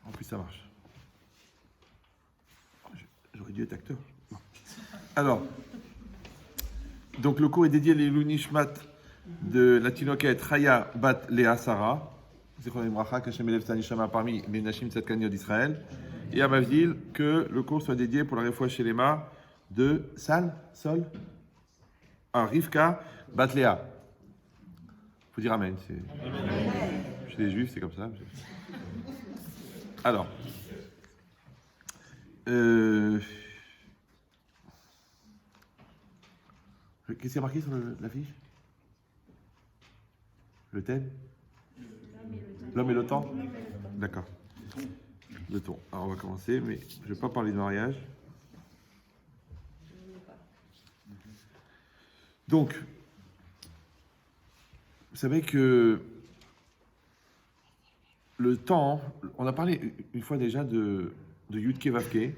En plus, ça marche. J'aurais dû être acteur. Bon. Alors, donc le cours est dédié à l'Ilou Nishmat de la Tinoket Chaya Bat Léa Sarah. Zichron Bracha, Kashem Elev Tanishama parmi les Nashim Tzadkaniyot d'Israël. Et à Mavdil, que le cours soit dédié pour la Refoua Shelema de Sol, Rivka Bat Léa. Faut dire Amen. Chez les Juifs, c'est comme ça. Alors, qu'est-ce qui est marqué sur l'affiche? Le thème? L'homme et le temps? D'accord. Le temps. Alors on va commencer, mais je ne vais pas parler de mariage. Donc, vous savez que le temps, on a parlé une fois déjà de Yudke Vavke,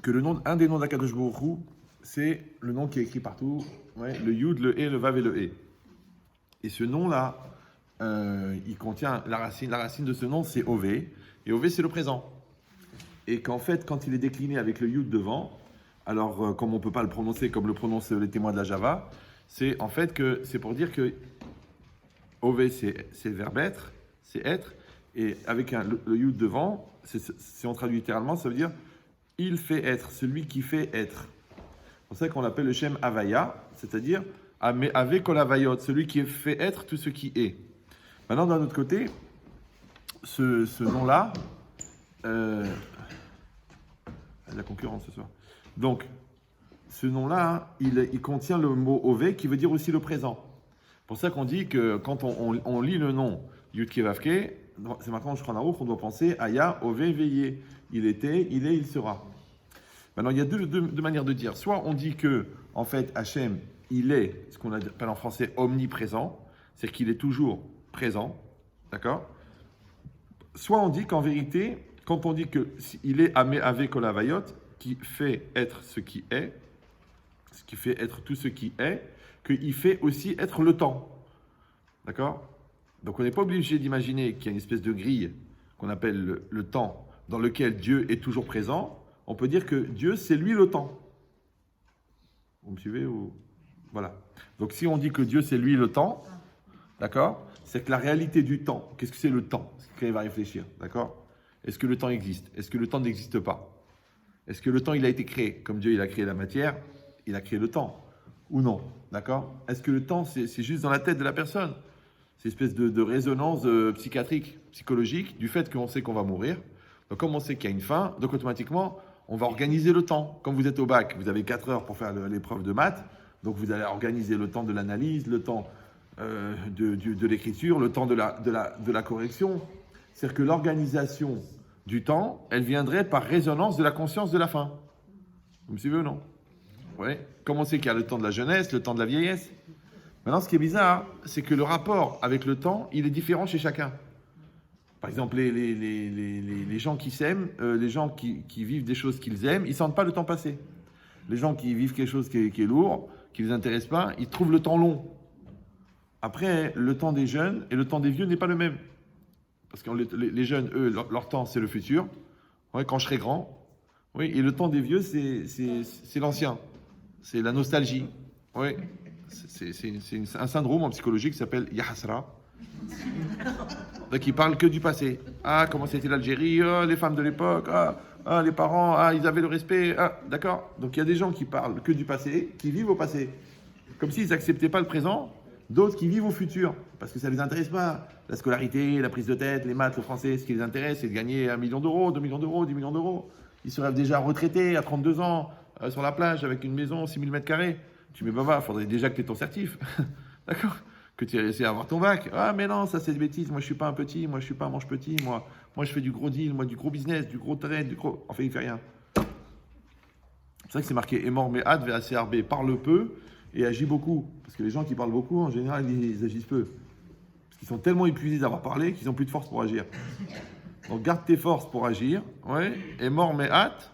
que un des noms d'Akadosh Baruch Hu, c'est le nom qui est écrit partout, ouais, le Yud, le E, le Vav et le E. Et ce nom-là, il contient la racine de ce nom, c'est Ové, et Ové c'est le présent. Et qu'en fait, quand il est décliné avec le Yud devant, alors comme on ne peut pas le prononcer comme le prononcent les témoins de la Java, c'est en fait que c'est pour dire que Ové c'est le verbe être, c'est être, et avec le Yud devant, si on traduit littéralement, ça veut dire il fait être, celui qui fait être. C'est pour ça qu'on l'appelle le Shem Havaya, c'est-à-dire avec Kol Havayot, celui qui fait être tout ce qui est. Maintenant, d'un autre côté, ce nom-là, la concurrence ce soir. Donc, ce nom-là, il contient le mot Ové qui veut dire aussi le présent. C'est pour ça qu'on dit que quand on lit le nom Yudke Vavke, c'est maintenant je crois en Aruch, on doit penser Aya, Ové, veillé. Il était, il est, il sera. Maintenant, il y a deux manières de dire. Soit on dit que, en fait, Hachem, il est, ce qu'on appelle en français omniprésent, c'est-à-dire qu'il est toujours présent, d'accord? Soit on dit qu'en vérité, quand on dit qu'il est avec Kol Havayot, qui fait être ce qui est, ce qui fait être tout ce qui est, qu'il fait aussi être le temps, d'accord? Donc on n'est pas obligé d'imaginer qu'il y a une espèce de grille qu'on appelle le temps, dans lequel Dieu est toujours présent. On peut dire que Dieu, c'est lui le temps. Vous me suivez ou... Voilà. Donc si on dit que Dieu, c'est lui le temps, d'accord? C'est que la réalité du temps, qu'est-ce que c'est le temps? C'est qu'il va réfléchir, d'accord? Est-ce que le temps existe? Est-ce que le temps n'existe pas? Est-ce que le temps, il a été créé? Comme Dieu, il a créé la matière, il a créé le temps. Ou non, d'accord? Est-ce que le temps, c'est juste dans la tête de la personne? C'est une espèce de résonance psychiatrique, psychologique, du fait qu'on sait qu'on va mourir. Donc comme on sait qu'il y a une fin, donc automatiquement, on va organiser le temps. Comme vous êtes au bac, vous avez 4 heures pour faire l'épreuve de maths, donc vous allez organiser le temps de l'analyse, le temps de l'écriture, le temps de la correction. C'est-à-dire que l'organisation du temps, elle viendrait par résonance de la conscience de la fin. Vous me suivez ou non? Oui. Comme on sait qu'il y a le temps de la jeunesse, le temps de la vieillesse. Maintenant, ce qui est bizarre, c'est que le rapport avec le temps, il est différent chez chacun. Par exemple, les gens qui s'aiment, les gens qui vivent des choses qu'ils aiment, ils ne sentent pas le temps passer. Les gens qui vivent quelque chose qui est lourd, qui ne les intéresse pas, ils trouvent le temps long. Après, le temps des jeunes et le temps des vieux n'est pas le même. Parce que les jeunes, eux, leur temps, c'est le futur. Ouais, quand je serai grand. Oui, et le temps des vieux, c'est l'ancien. C'est la nostalgie. Oui. C'est un syndrome en psychologie qui s'appelle Yahasra. Donc il parle que du passé. Ah, comment c'était l'Algérie, les femmes de l'époque, les parents, ils avaient le respect. D'accord. Donc il y a des gens qui parlent que du passé, qui vivent au passé. Comme s'ils n'acceptaient pas le présent. D'autres qui vivent au futur, parce que ça ne les intéresse pas. La scolarité, la prise de tête, les maths, le français, ce qui les intéresse, c'est de gagner 1 million d'euros, 2 millions d'euros, 10 millions d'euros. Ils se rêvent déjà retraités à 32 ans, sur la plage, avec une maison, 6000 mètres carrés. Tu dis, mais il faudrait déjà que tu aies ton certif. D'accord? Que tu aies réussi à avoir ton bac. Ah, mais non, ça c'est des bêtises. Moi, je ne suis pas un petit, moi, je ne suis pas un manche petit. Moi, je fais du gros deal, moi, du gros business, du gros terrain, du gros. Enfin, il ne fait rien. C'est vrai que c'est marqué Emor Me'ad Ve'aserbe, parle peu et agit beaucoup. Parce que les gens qui parlent beaucoup, en général, ils agissent peu. Parce qu'ils sont tellement épuisés d'avoir parlé qu'ils n'ont plus de force pour agir. Donc, garde tes forces pour agir. Ouais. Emor Me'at,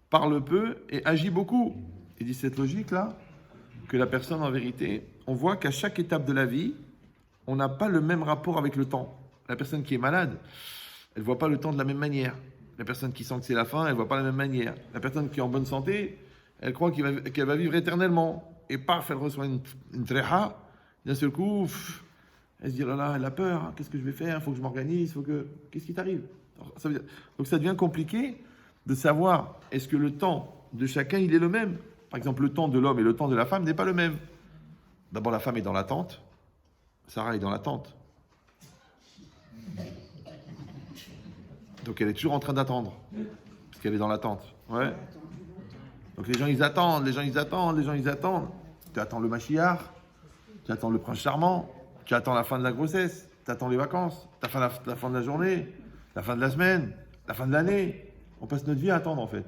parle peu et agit beaucoup. Il dit cette logique-là, que la personne, en vérité, on voit qu'à chaque étape de la vie, on n'a pas le même rapport avec le temps. La personne qui est malade, elle ne voit pas le temps de la même manière. La personne qui sent que c'est la fin, elle ne voit pas de la même manière. La personne qui est en bonne santé, elle croit qu'elle va vivre éternellement. Et paf, elle reçoit une tréha. D'un seul coup, elle se dit, oh là là, elle a peur. Hein, qu'est-ce que je vais faire? Il faut que je m'organise. Qu'est-ce qui t'arrive? Donc ça devient compliqué de savoir, est-ce que le temps de chacun, il est le même? Par exemple, le temps de l'homme et le temps de la femme n'est pas le même. D'abord, la femme est dans l'attente. Sarah est dans l'attente. Donc elle est toujours en train d'attendre. Parce qu'elle est dans l'attente. Ouais. Donc les gens, ils attendent. Tu attends le Mashiach. Tu attends le prince charmant. Tu attends la fin de la grossesse. Tu attends les vacances. Tu attends la fin de la journée. La fin de la semaine. La fin de l'année. On passe notre vie à attendre, en fait.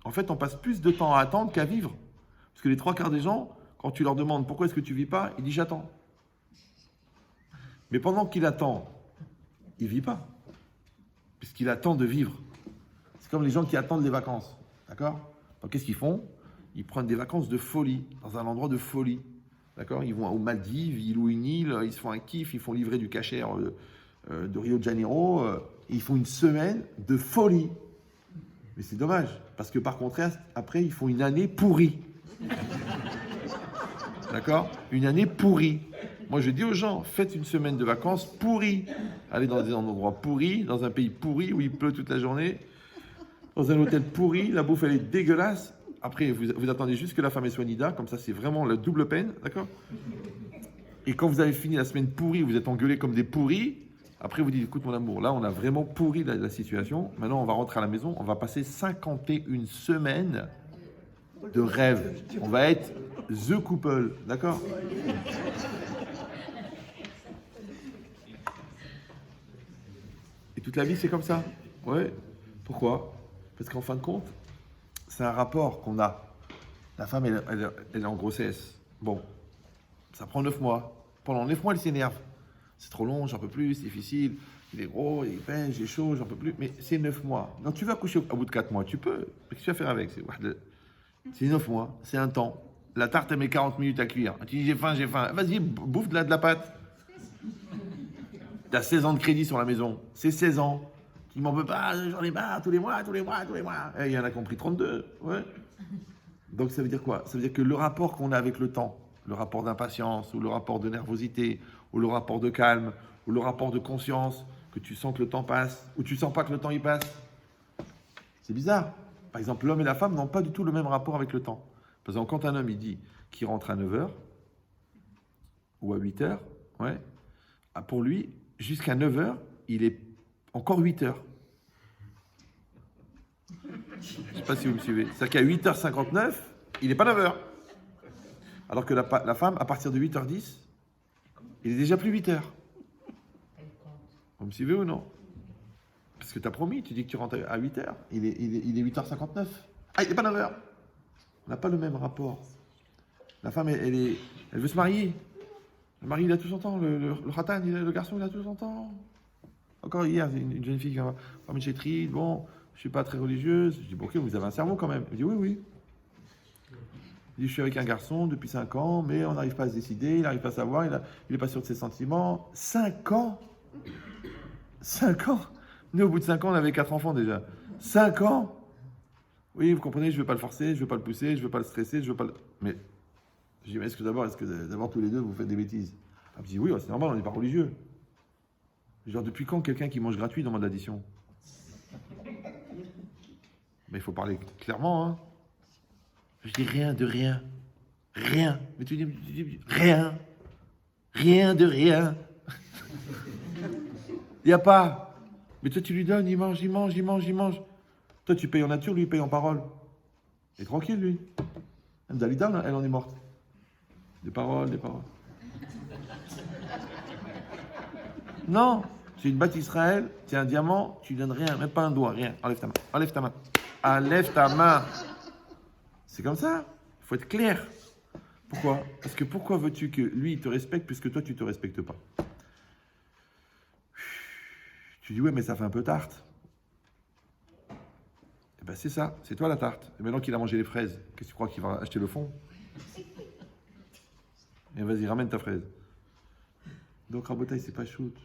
En fait, on passe plus de temps à attendre qu'à vivre. Parce que les 3/4 des gens, quand tu leur demandes pourquoi est-ce que tu vis pas, ils disent j'attends. Mais pendant qu'il attend, il vit pas. Puisqu'il attend de vivre. C'est comme les gens qui attendent les vacances. D'accord? Donc qu'est-ce qu'ils font? Ils prennent des vacances de folie, dans un endroit de folie. D'accord? Ils vont aux Maldives, ils louent une île, ils se font un kiff, ils font livrer du kasher de Rio de Janeiro. Ils font une semaine de folie. Mais c'est dommage, parce que par contraste, après, ils font une année pourrie. D'accord? Une année pourrie. Moi, je dis aux gens, faites une semaine de vacances pourrie. Allez dans un endroit pourri, dans un pays pourri où il pleut toute la journée, dans un hôtel pourri, la bouffe, elle est dégueulasse. Après, vous attendez juste que la femme soit nida, comme ça, c'est vraiment la double peine, d'accord? Et quand vous avez fini la semaine pourrie, vous êtes engueulés comme des pourris, après, vous dites, écoute, mon amour, là, on a vraiment pourri la situation. Maintenant, on va rentrer à la maison, on va passer 51 semaines de rêve. On va être the couple, d'accord? Et toute la vie, c'est comme ça. Ouais. Pourquoi? Parce qu'en fin de compte, c'est un rapport qu'on a. La femme, elle est en grossesse. Bon, ça prend 9 mois. Pendant 9 mois, elle s'énerve. C'est trop long, j'en peux plus, c'est difficile. Il est gros, il pèse, j'ai chaud, j'en peux plus. Mais c'est 9 mois. Donc tu vas coucher au bout de 4 mois, tu peux. Mais qu'est-ce que tu vas faire avec? C'est 9 mois, c'est un temps. La tarte, elle met 40 minutes à cuire. Tu dis j'ai faim. Vas-y, bouffe de la pâte. T'as 16 ans de crédit sur la maison. C'est 16 ans. Tu m'en veux pas, j'en ai marre, tous les mois. Il y en a qui ont pris 32. Ouais. Donc ça veut dire quoi? Ça veut dire que le rapport qu'on a avec le temps, le rapport d'impatience, ou le rapport de nervosité, ou le rapport de calme, ou le rapport de conscience, que tu sens que le temps passe, ou tu sens pas que le temps y passe. C'est bizarre. Par exemple, l'homme et la femme n'ont pas du tout le même rapport avec le temps. Par exemple, quand un homme il dit qu'il rentre à 9h, ou à 8h, ouais, pour lui, jusqu'à 9h, il est encore 8h. Je ne sais pas si vous me suivez. C'est-à-dire qu'à 8h59, il n'est pas 9h. Alors que la femme, à partir de 8h10, il est déjà plus 8h. Vous me suivez ou non? Parce que tu as promis, tu dis que tu rentres à 8h. Il est 8h59. Ah, il n'est pas 9h. On n'a pas le même rapport. La femme, elle veut se marier. Le mari, il a tout son temps. Le khatan, le garçon, il a tout son temps. Encore hier, une jeune fille qui va une chétrie. Bon, je ne suis pas très religieuse. Je dis, bon, ok, vous avez un cerveau quand même. Il dit, oui, oui. Il dit, je suis avec un garçon depuis 5 ans, mais on n'arrive pas à se décider, il n'arrive pas à savoir, il n'est pas sûr de ses sentiments. 5 ans 5 ans. Nous, au bout de 5 ans, on avait 4 enfants déjà. 5 ans. Oui, vous comprenez, je ne veux pas le forcer, je ne veux pas le pousser, je ne veux pas le stresser, je veux pas le... Mais, je dis, mais est-ce que d'abord tous les deux, vous faites des bêtises? Elle me dit, oui, c'est normal, on n'est pas religieux. Genre, depuis quand quelqu'un qui mange gratuit demande l'addition? Mais il faut parler clairement, hein. Je dis rien de rien. Rien. Mais tu dis rien. Rien de rien. Il n'y a pas. Mais toi, tu lui donnes, il mange. Toi, tu payes en nature, lui, il paye en parole. Il est tranquille, lui. Même Dalida, elle en est morte. Des paroles. Non. Tu es une batte Israël, tu es un diamant, tu ne donnes rien, même pas un doigt, rien. Enlève ta main. C'est comme ça. Il faut être clair. Pourquoi? Parce que pourquoi veux-tu que lui, il te respecte puisque toi, tu ne te respectes pas? Tu dis, ouais, mais ça fait un peu tarte. Eh ben, c'est ça, c'est toi la tarte. Et maintenant qu'il a mangé les fraises, qu'est-ce que tu crois qu'il va acheter le fond? Et vas-y, ramène ta fraise. Donc, Rabotaï, c'est pas shoot.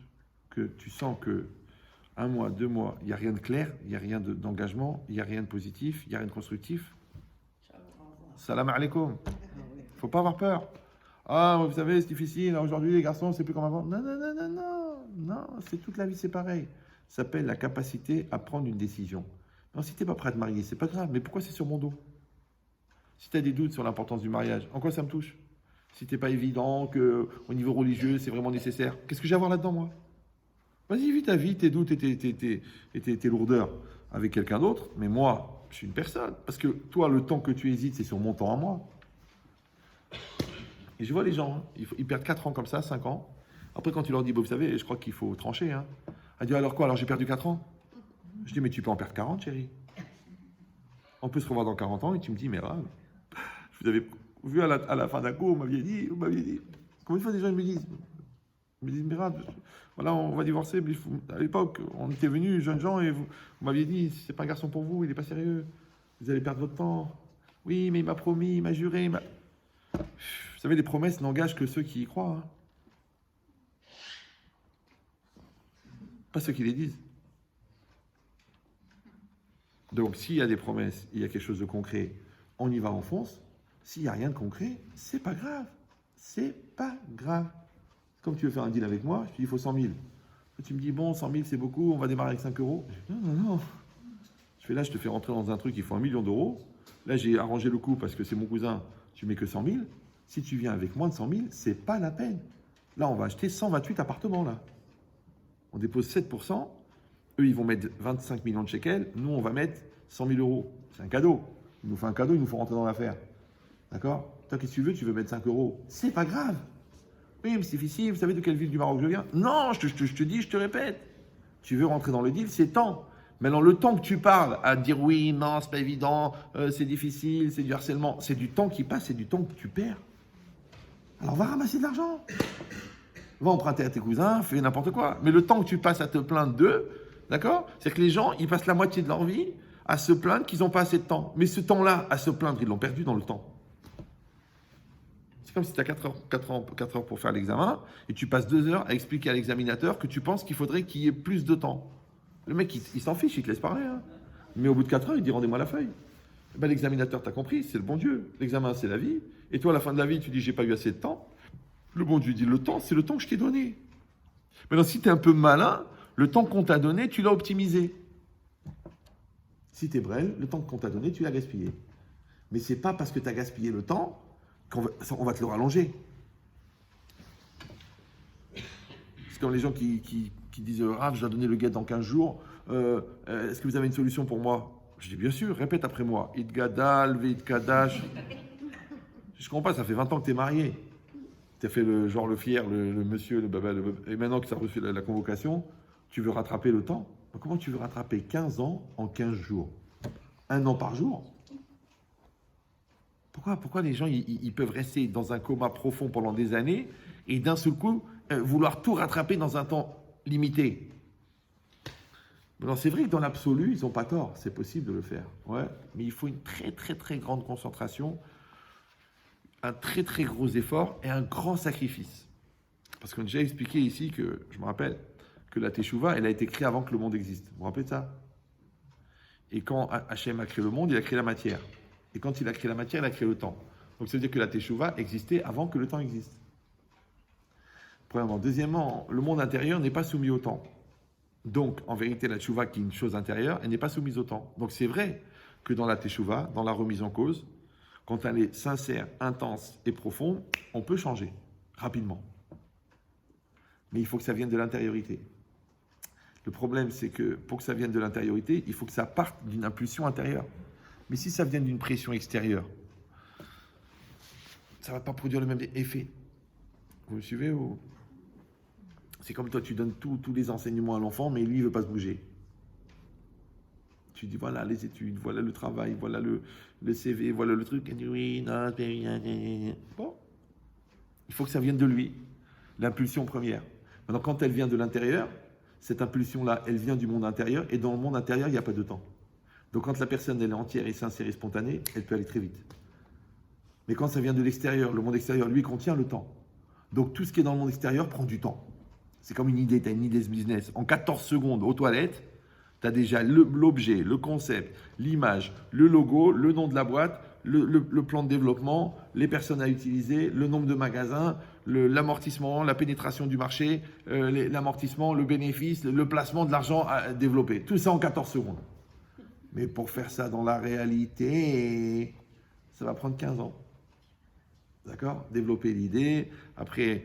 que tu sens que 1 mois, 2 mois, il n'y a rien de clair, il n'y a rien d'engagement, il n'y a rien de positif, il n'y a rien de constructif, salam alaikum. Faut pas avoir peur. Ah, vous savez, c'est difficile, aujourd'hui les garçons, c'est plus comme avant. Non, non, non, non, non, non, c'est toute la vie, c'est pareil. Ça s'appelle la capacité à prendre une décision. Non, si tu n'es pas prêt à te marier, c'est pas grave, mais pourquoi c'est sur mon dos? Si tu as des doutes sur l'importance du mariage, en quoi ça me touche? Si t'es pas évident qu'au niveau religieux, c'est vraiment nécessaire, qu'est-ce que j'ai à voir là-dedans, moi? Vas-y, vis ta vie, tes doutes et tes lourdeurs avec quelqu'un d'autre, mais moi, je suis une personne. Parce que toi, le temps que tu hésites, c'est sur mon temps à moi. Et je vois les gens, hein, ils perdent 4 ans comme ça, 5 ans. Après, quand tu leur dis, bah, vous savez, je crois qu'il faut trancher. Hein. Elle dit, alors quoi? Alors j'ai perdu 4 ans? Je dis, mais tu peux en perdre 40, chérie. On peut se revoir dans 40 ans et tu me dis, mais là, je vous avais vu à la fin d'un cours, vous m'aviez dit. Combien de fois des gens me disent, mais Rab, voilà, on va divorcer, mais à l'époque, on était venus, jeunes gens, et vous m'aviez dit, c'est pas un garçon pour vous, il n'est pas sérieux, vous allez perdre votre temps. Oui, mais il m'a promis, il m'a juré. Vous savez, les promesses n'engagent que ceux qui y croient. Hein. Pas ceux qui les disent. Donc, s'il y a des promesses, il y a quelque chose de concret, on y va, on fonce. S'il n'y a rien de concret, c'est pas grave. C'est pas grave. Comme tu veux faire un deal avec moi, je te dis il faut 100 000. Tu me dis bon, 100 000 c'est beaucoup, on va démarrer avec 5 euros. Non, non, non. Je fais là, je te fais rentrer dans un truc, il faut 1 million d'euros. Là, j'ai arrangé le coup parce que c'est mon cousin, tu mets que 100 000. Si tu viens avec moins de 100 000, c'est pas la peine. Là, on va acheter 128 appartements là. On dépose 7%. Eux, ils vont mettre 25 millions de shekels. Nous, on va mettre 100 000 euros. C'est un cadeau. Ils nous font un cadeau, ils nous font rentrer dans l'affaire. D'accord? Toi, qu'est-ce que tu veux? Tu veux mettre 5 euros. C'est pas grave. Oui, mais c'est difficile. Vous savez de quelle ville du Maroc je viens? Non, je te dis, je te répète. Tu veux rentrer dans le deal, c'est temps. Maintenant, le temps que tu parles à dire oui, non, c'est pas évident, c'est difficile, c'est du harcèlement, c'est du temps qui passe, c'est du temps que tu perds. Alors, va ramasser de l'argent. Va emprunter à tes cousins, fais n'importe quoi. Mais le temps que tu passes à te plaindre d'eux, d'accord? C'est que les gens, ils passent la moitié de leur vie à se plaindre qu'ils n'ont pas assez de temps. Mais ce temps-là, à se plaindre, ils l'ont perdu dans le temps. C'est comme si tu as 4 heures pour faire l'examen et tu passes 2 heures à expliquer à l'examinateur que tu penses qu'il faudrait qu'il y ait plus de temps. Le mec, il s'en fiche, il te laisse parler. Hein. Mais au bout de 4 heures, il dit rendez-moi la feuille. Ben, l'examinateur, t'as compris, c'est le bon Dieu. L'examen, c'est la vie. Et toi, à la fin de la vie, tu dis j'ai pas eu assez de temps. Le bon Dieu dit le temps, c'est le temps que je t'ai donné. Maintenant, si tu es un peu malin, le temps qu'on t'a donné, tu l'as optimisé. Si tu es brel, le temps qu'on t'a donné, tu l'as gaspillé. Mais c'est pas parce que tu as gaspillé le temps qu'on va te le rallonger. C'est comme les gens qui disent Rav, je dois donner le guet dans 15 jours. Est-ce que vous avez une solution pour moi? Je dis bien sûr, répète après moi. Idgadal, Veidkadash. Je comprends pas, ça fait 20 ans que tu es marié. Tu as fait le fier, le monsieur, le baba, et maintenant que tu as reçu la convocation, tu veux rattraper le temps. Comment tu veux rattraper 15 ans en 15 jours? 1 an par jour? Pourquoi les gens ils peuvent rester dans un coma profond pendant des années et d'un seul coup vouloir tout rattraper dans un temps limité? Alors c'est vrai que dans l'absolu, ils n'ont pas tort, c'est possible de le faire. Ouais, mais il faut une très très très grande concentration, un très très gros effort et un grand sacrifice. Parce qu'on a déjà expliqué ici que, je me rappelle, que la Teshuvah, elle a été créée avant que le monde existe. Vous vous rappelez de ça? Et quand Hachem a créé le monde, il a créé la matière. Et quand il a créé la matière, il a créé le temps. Donc ça veut dire que la Teshuvah existait avant que le temps existe. Premièrement. Deuxièmement, le monde intérieur n'est pas soumis au temps. Donc, en vérité, la Teshuvah, qui est une chose intérieure, elle n'est pas soumise au temps. Donc c'est vrai que dans la Teshuvah, dans la remise en cause, quand elle est sincère, intense et profonde, on peut changer rapidement. Mais il faut que ça vienne de l'intériorité. Le problème, c'est que pour que ça vienne de l'intériorité, il faut que ça parte d'une impulsion intérieure. Mais si ça vient d'une pression extérieure, ça ne va pas produire le même effet. Vous me suivez ou... C'est comme toi, tu donnes tous les enseignements à l'enfant, mais lui, il ne veut pas se bouger. Tu dis, voilà les études, voilà le travail, voilà le CV, voilà le truc. Il dit, oui, non, bon. Il faut que ça vienne de lui, l'impulsion première. Maintenant, quand elle vient de l'intérieur, cette impulsion-là, elle vient du monde intérieur, et dans le monde intérieur, il n'y a pas de temps. Donc quand la personne elle est entière et sincère et spontanée, elle peut aller très vite. Mais quand ça vient de l'extérieur, le monde extérieur, lui, contient le temps. Donc tout ce qui est dans le monde extérieur prend du temps. C'est comme une idée, tu as une idée de business. En 14 secondes, aux toilettes, tu as déjà l'objet, le concept, l'image, le logo, le nom de la boîte, le plan de développement, les personnes à utiliser, le nombre de magasins, l'amortissement, la pénétration du marché, l'amortissement, le bénéfice, le placement de l'argent à développer. Tout ça en 14 secondes. Mais pour faire ça dans la réalité, ça va prendre 15 ans. D'accord? Développer l'idée, après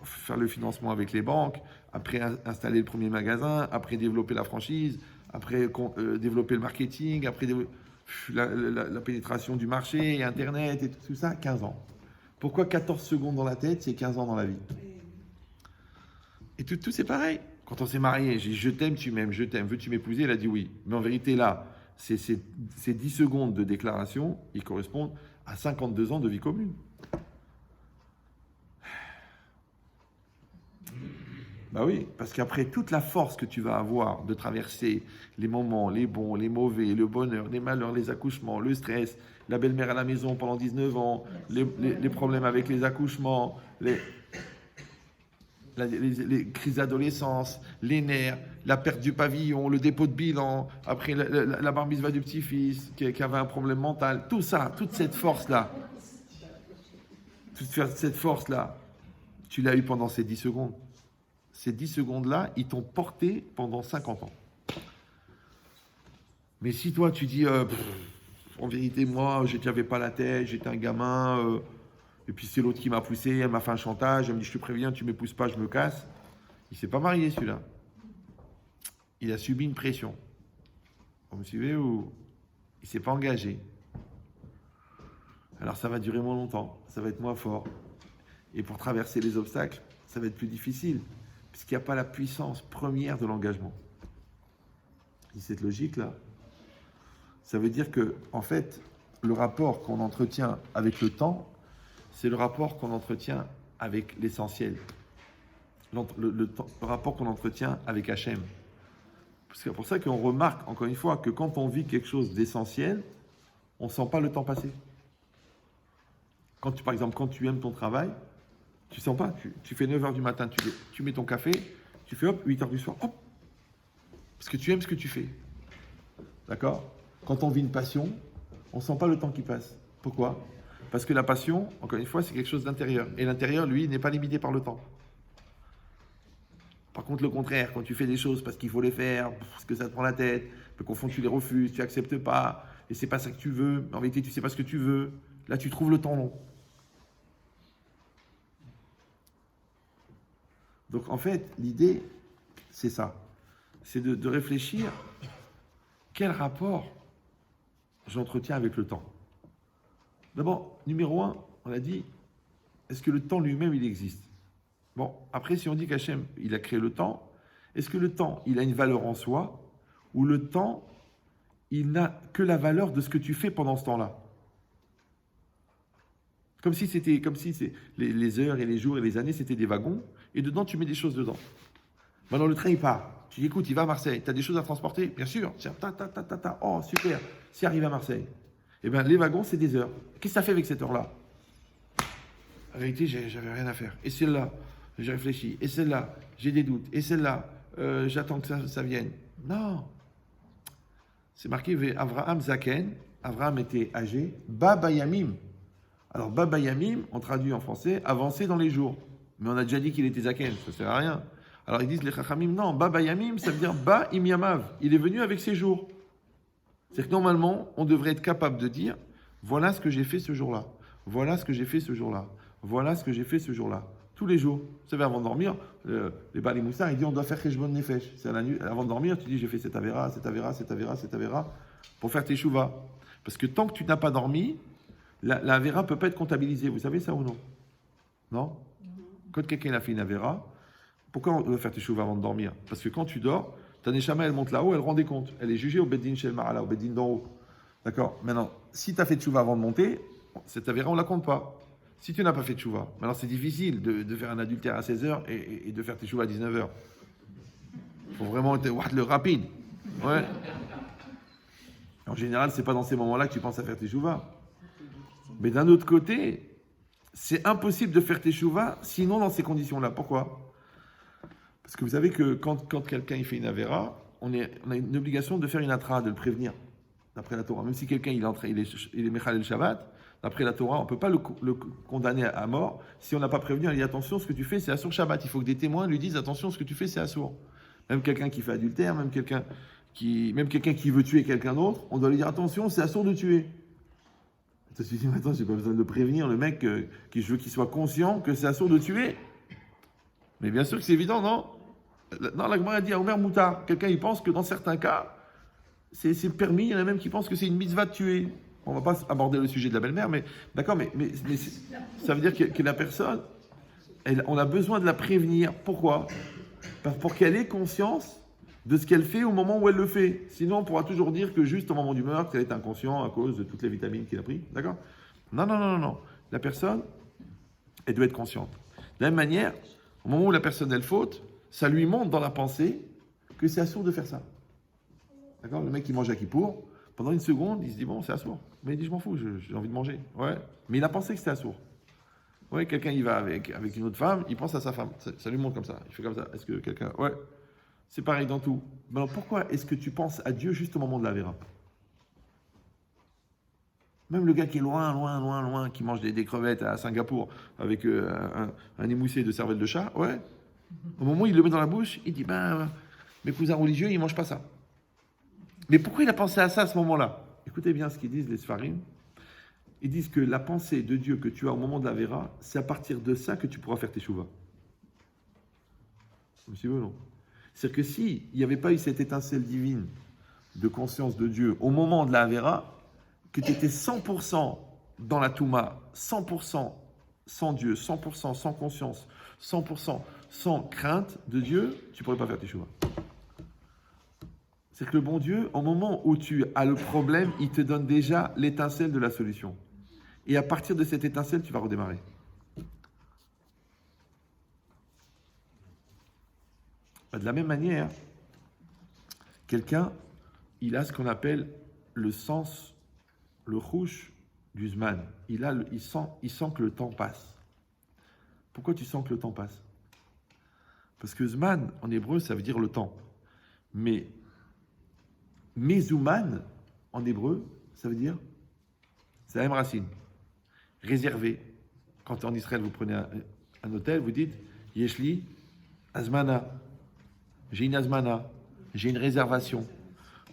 faire le financement avec les banques, après installer le premier magasin, après développer la franchise, après développer le marketing, après la pénétration du marché, Internet et tout ça, 15 ans. Pourquoi 14 secondes dans la tête, c'est 15 ans dans la vie? Et tout c'est pareil. Quand on s'est marié, j'ai dit je t'aime, tu m'aimes, je t'aime, veux-tu m'épouser? Elle a dit oui. Mais en vérité, là, ces 10 secondes de déclaration, ils correspondent à 52 ans de vie commune. Bah oui, parce qu'après, toute la force que tu vas avoir de traverser les moments, les bons, les mauvais, le bonheur, les malheurs, les accouchements, le stress, la belle-mère à la maison pendant 19 ans, les problèmes avec les accouchements, les crises d'adolescence, les nerfs, la perte du pavillon, le dépôt de bilan, après la bar mitzvah du petit-fils qui avait un problème mental, tout ça, toute cette force-là, tu l'as eu pendant ces 10 secondes. Ces 10 secondes-là, ils t'ont porté pendant 50 ans. Mais si toi, tu dis, en vérité, moi, je n'avais pas la tête, j'étais un gamin, et puis c'est l'autre qui m'a poussé, elle m'a fait un chantage, elle me dit, je te préviens, tu ne m'épouses pas, je me casse. Il ne s'est pas marié, celui-là. Il a subi une pression. Vous me suivez ou il ne s'est pas engagé. Alors ça va durer moins longtemps, ça va être moins fort. Et pour traverser les obstacles, ça va être plus difficile. Parce qu'il n'y a pas la puissance première de l'engagement. Et cette logique-là, ça veut dire que, en fait, le rapport qu'on entretient avec le temps, c'est le rapport qu'on entretient avec l'essentiel. Le rapport qu'on entretient avec Hachem. C'est pour ça qu'on remarque, encore une fois, que quand on vit quelque chose d'essentiel, on ne sent pas le temps passer. Par exemple, quand tu aimes ton travail, tu sens pas, tu fais 9h du matin, tu mets ton café, tu fais hop, 8h du soir, hop. Parce que tu aimes ce que tu fais. D'accord? Quand on vit une passion, on ne sent pas le temps qui passe. Pourquoi? Parce que la passion, encore une fois, c'est quelque chose d'intérieur. Et l'intérieur, lui, n'est pas limité par le temps. Par contre, le contraire, quand tu fais des choses parce qu'il faut les faire, parce que ça te prend la tête, qu'au fond tu les refuses, tu n'acceptes pas, et c'est pas ça que tu veux, en vérité tu ne sais pas ce que tu veux, là tu trouves le temps long. Donc en fait, l'idée, c'est ça. C'est de réfléchir quel rapport j'entretiens avec le temps. D'abord, numéro 1, on a dit, est-ce que le temps lui-même, il existe? Bon, après, si on dit qu'Hachem, il a créé le temps, est-ce que le temps, il a une valeur en soi, ou le temps, il n'a que la valeur de ce que tu fais pendant ce temps-là? Comme si les heures et les jours et les années, c'était des wagons, et dedans, tu mets des choses dedans. Maintenant, le train, il part. Tu dis, écoute, il va à Marseille. Tu as des choses à transporter? Bien sûr. Tiens, oh, super. S'il arrive à Marseille. Eh bien, les wagons, c'est des heures. Qu'est-ce que ça fait avec cette heure-là? En réalité, j'avais rien à faire. Et celle-là, j'ai réfléchi. Et celle-là, j'ai des doutes. Et celle-là, j'attends que ça vienne. Non. C'est marqué, Avraham Zaken. Avraham était âgé. Baba Yamim. Alors, Baba Yamim, on traduit en français, avancer dans les jours. Mais on a déjà dit qu'il était Zaken, ça ne sert à rien. Alors ils disent les Chachamim, non, Baba Yamim, ça veut dire Ba Im Yamav. Il est venu avec ses jours. C'est que normalement, on devrait être capable de dire, voilà ce que j'ai fait ce jour-là. Voilà ce que j'ai fait ce jour-là. Voilà ce que j'ai fait ce jour-là. Tous les jours. Vous savez, avant de dormir, les Bali Moussar, ils disent, on doit faire Kheshbon Nefesh. C'est à la nuit, avant de dormir, tu dis, j'ai fait cette avéra, cette avéra, cette avéra, cette avéra, pour faire tes chouvas. Parce que tant que tu n'as pas dormi, la avéra ne peut pas être comptabilisée. Vous savez ça ou non? Non? Quand quelqu'un a fait une avéra, pourquoi on doit faire tes chouvas avant de dormir? Parce que quand tu dors, ta neshama, elle monte là-haut, elle rend des comptes. Elle est jugée au Beddin Shel Ma'ala, au Beddin d'en haut. D'accord? Maintenant, si tu as fait de chouvas avant de monter, cette avéra, on ne la compte pas. Si tu n'as pas fait de chouvas, maintenant c'est difficile de faire un adultère à 16h et de faire tes chouvas à 19h. Il faut vraiment être le rapide. Ouais. En général, c'est pas dans ces moments-là que tu penses à faire tes chouvas. Mais d'un autre côté, c'est impossible de faire tes chouvas sinon dans ces conditions-là. Pourquoi? Parce que vous savez que quand quelqu'un il fait une avéra, on a une obligation de faire une atra, de le prévenir, d'après la Torah. Même si quelqu'un il est Mechal el Shabbat, d'après la Torah, on ne peut pas le condamner à mort si on n'a pas prévenu. Il dit attention, ce que tu fais, c'est Assour Shabbat. Il faut que des témoins lui disent attention, ce que tu fais, c'est Assour. Même quelqu'un qui fait adultère, même quelqu'un qui veut tuer quelqu'un d'autre, on doit lui dire attention, c'est Assour de tuer. Tu te dis maintenant, j'ai pas besoin de prévenir le mec je veux qu'il soit conscient que c'est Assour de tuer. Mais bien sûr que c'est évident, non? Non, la Gemara dit à Omer Moutar, quelqu'un il pense que dans certains cas, c'est permis, il y en a même qui pensent que c'est une mitzvah de tuer. On ne va pas aborder le sujet de la belle-mère, mais d'accord, mais ça veut dire que la personne, on a besoin de la prévenir. Pourquoi? Pour qu'elle ait conscience de ce qu'elle fait au moment où elle le fait. Sinon, on pourra toujours dire que juste au moment du meurtre, elle est inconsciente à cause de toutes les vitamines qu'il a pris. D'accord? Non. La personne, elle doit être consciente. De la même manière, au moment où la personne, elle faute, ça lui montre dans la pensée que c'est assourd de faire ça. D'accord? Le mec qui mange à Kippour, pendant une seconde, il se dit bon, c'est assourd. Mais il dit je m'en fous, j'ai envie de manger. Ouais. Mais il a pensé que c'était assourd. Ouais, quelqu'un il va avec une autre femme, il pense à sa femme. Ça lui montre comme ça. Il fait comme ça. Est-ce que quelqu'un. Ouais. C'est pareil dans tout. Mais alors pourquoi est-ce que tu penses à Dieu juste au moment de la Véra? Même le gars qui est loin, qui mange des crevettes à Singapour avec un émoussé de cervelle de chat, ouais. Au moment où il le met dans la bouche, il dit mes cousins religieux, ils ne mangent pas ça. Mais pourquoi il a pensé à ça à ce moment-là? Écoutez bien ce qu'ils disent les Sfarim. Ils disent que la pensée de Dieu que tu as au moment de la Véra, c'est à partir de ça que tu pourras faire tes chouvas. Vous suivez ou non? C'est-à-dire que s'il n'y avait pas eu cette étincelle divine de conscience de Dieu au moment de la Véra, que tu étais 100% dans la Touma, 100% sans Dieu, 100% sans conscience, 100% sans crainte de Dieu, tu ne pourrais pas faire tes chouvas. C'est que le bon Dieu, au moment où tu as le problème, il te donne déjà l'étincelle de la solution. Et à partir de cette étincelle, tu vas redémarrer. De la même manière, quelqu'un, il a ce qu'on appelle le sens, le rouge du Zman. Il sent que le temps passe. Pourquoi tu sens que le temps passe? Parce que Zman, en hébreu, ça veut dire le temps. Mais Mezouman, en hébreu, ça veut dire, c'est la même racine. Réservé. Quand en Israël, vous prenez un hôtel, vous dites, Yeshli, Azmana. J'ai une Azmana. J'ai une réservation.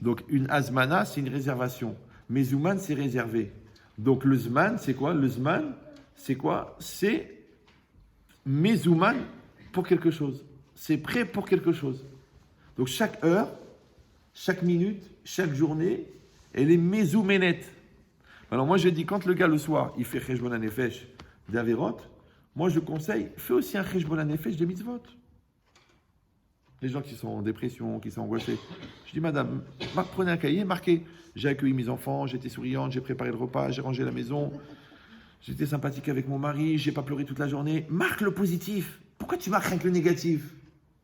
Donc, une Azmana, c'est une réservation. Mezouman, c'est réservé. Donc, le Zman, c'est quoi? Le Zman, c'est quoi? C'est Mezouman pour quelque chose. C'est prêt pour quelque chose. Donc, chaque heure, chaque minute, chaque journée, elle est mezouménette. Alors moi je dis, quand le gars le soir, il fait cheshbon hanefesh d'Averot, moi je conseille, fais aussi un cheshbon hanefesh de mitzvot. Les gens qui sont en dépression, qui sont angoissés. Je dis, madame, prenez un cahier, marquez, j'ai accueilli mes enfants, j'étais souriante, j'ai préparé le repas, j'ai rangé la maison, j'étais sympathique avec mon mari, j'ai pas pleuré toute la journée. Marque le positif. Pourquoi tu marques rien que le négatif?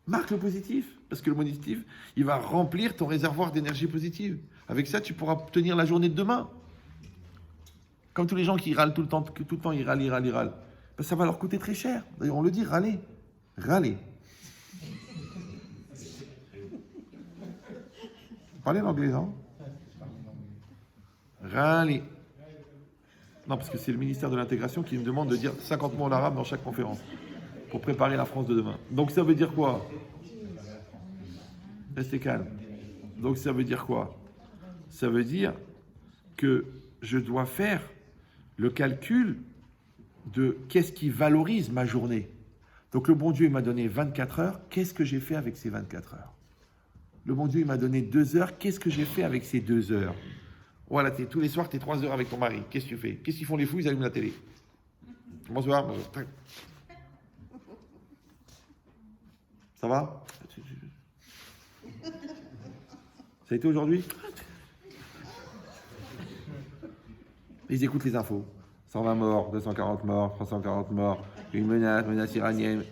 Marque le positif, parce que le positif, il va remplir ton réservoir d'énergie positive. Avec ça, tu pourras tenir la journée de demain. Comme tous les gens qui râlent tout le temps ils râlent. Ben, ça va leur coûter très cher. D'ailleurs, on le dit, râler. Parlez l'anglais, non? Râler. Non, parce que c'est le ministère de l'Intégration qui me demande de dire 50 mots en arabe dans chaque conférence, pour préparer la France de demain. Donc ça veut dire quoi? Restez calme. Donc ça veut dire quoi? Ça veut dire que je dois faire le calcul de qu'est-ce qui valorise ma journée. Donc le bon Dieu il m'a donné 24 heures, qu'est-ce que j'ai fait avec ces 24 heures? Le bon Dieu il m'a donné 2 heures, qu'est-ce que j'ai fait avec ces 2 heures? Voilà, tous les soirs tu es 3 heures avec ton mari, qu'est-ce que tu fais? Qu'est-ce qu'ils font les fous? Ils allument la télé. Bonsoir. Ça va? Ça a été aujourd'hui? Ils écoutent les infos. 120 morts, 240 morts, 340 morts, une menace iranienne.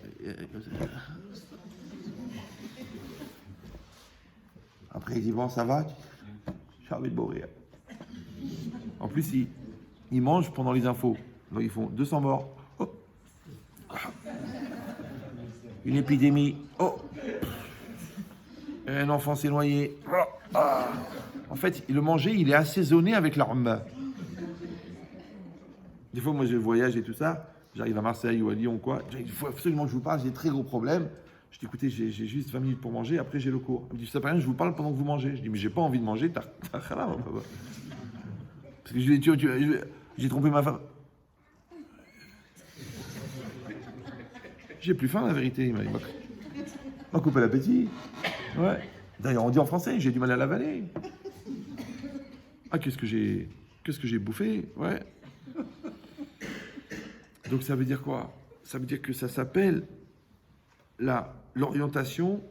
Après, il dit, bon, ça va? J'ai envie de mourir. En plus, ils mangent pendant les infos. Donc, ils font 200 morts. Oh. Une épidémie. Oh. Un enfant s'est noyé. En fait, le manger, il est assaisonné avec l'arme. Des fois, moi, je voyage et tout ça. J'arrive à Marseille ou à Lyon, quoi. Il faut absolument que je vous parle, j'ai des très gros problèmes. Je dis, écoutez, j'ai juste 20 minutes pour manger, après j'ai le cours. Il me dit, ça fait rien, je vous parle pendant que vous mangez. Je dis, mais j'ai pas envie de manger, t'as khalam. Parce que j'ai trompé ma femme. J'ai plus faim, la vérité. Il m'a coupé l'appétit. Ouais. D'ailleurs, on dit en français, j'ai du mal à l'avaler. Ah, qu'est-ce que j'ai bouffé? Ouais. Donc ça veut dire quoi? Ça veut dire que ça s'appelle l'orientation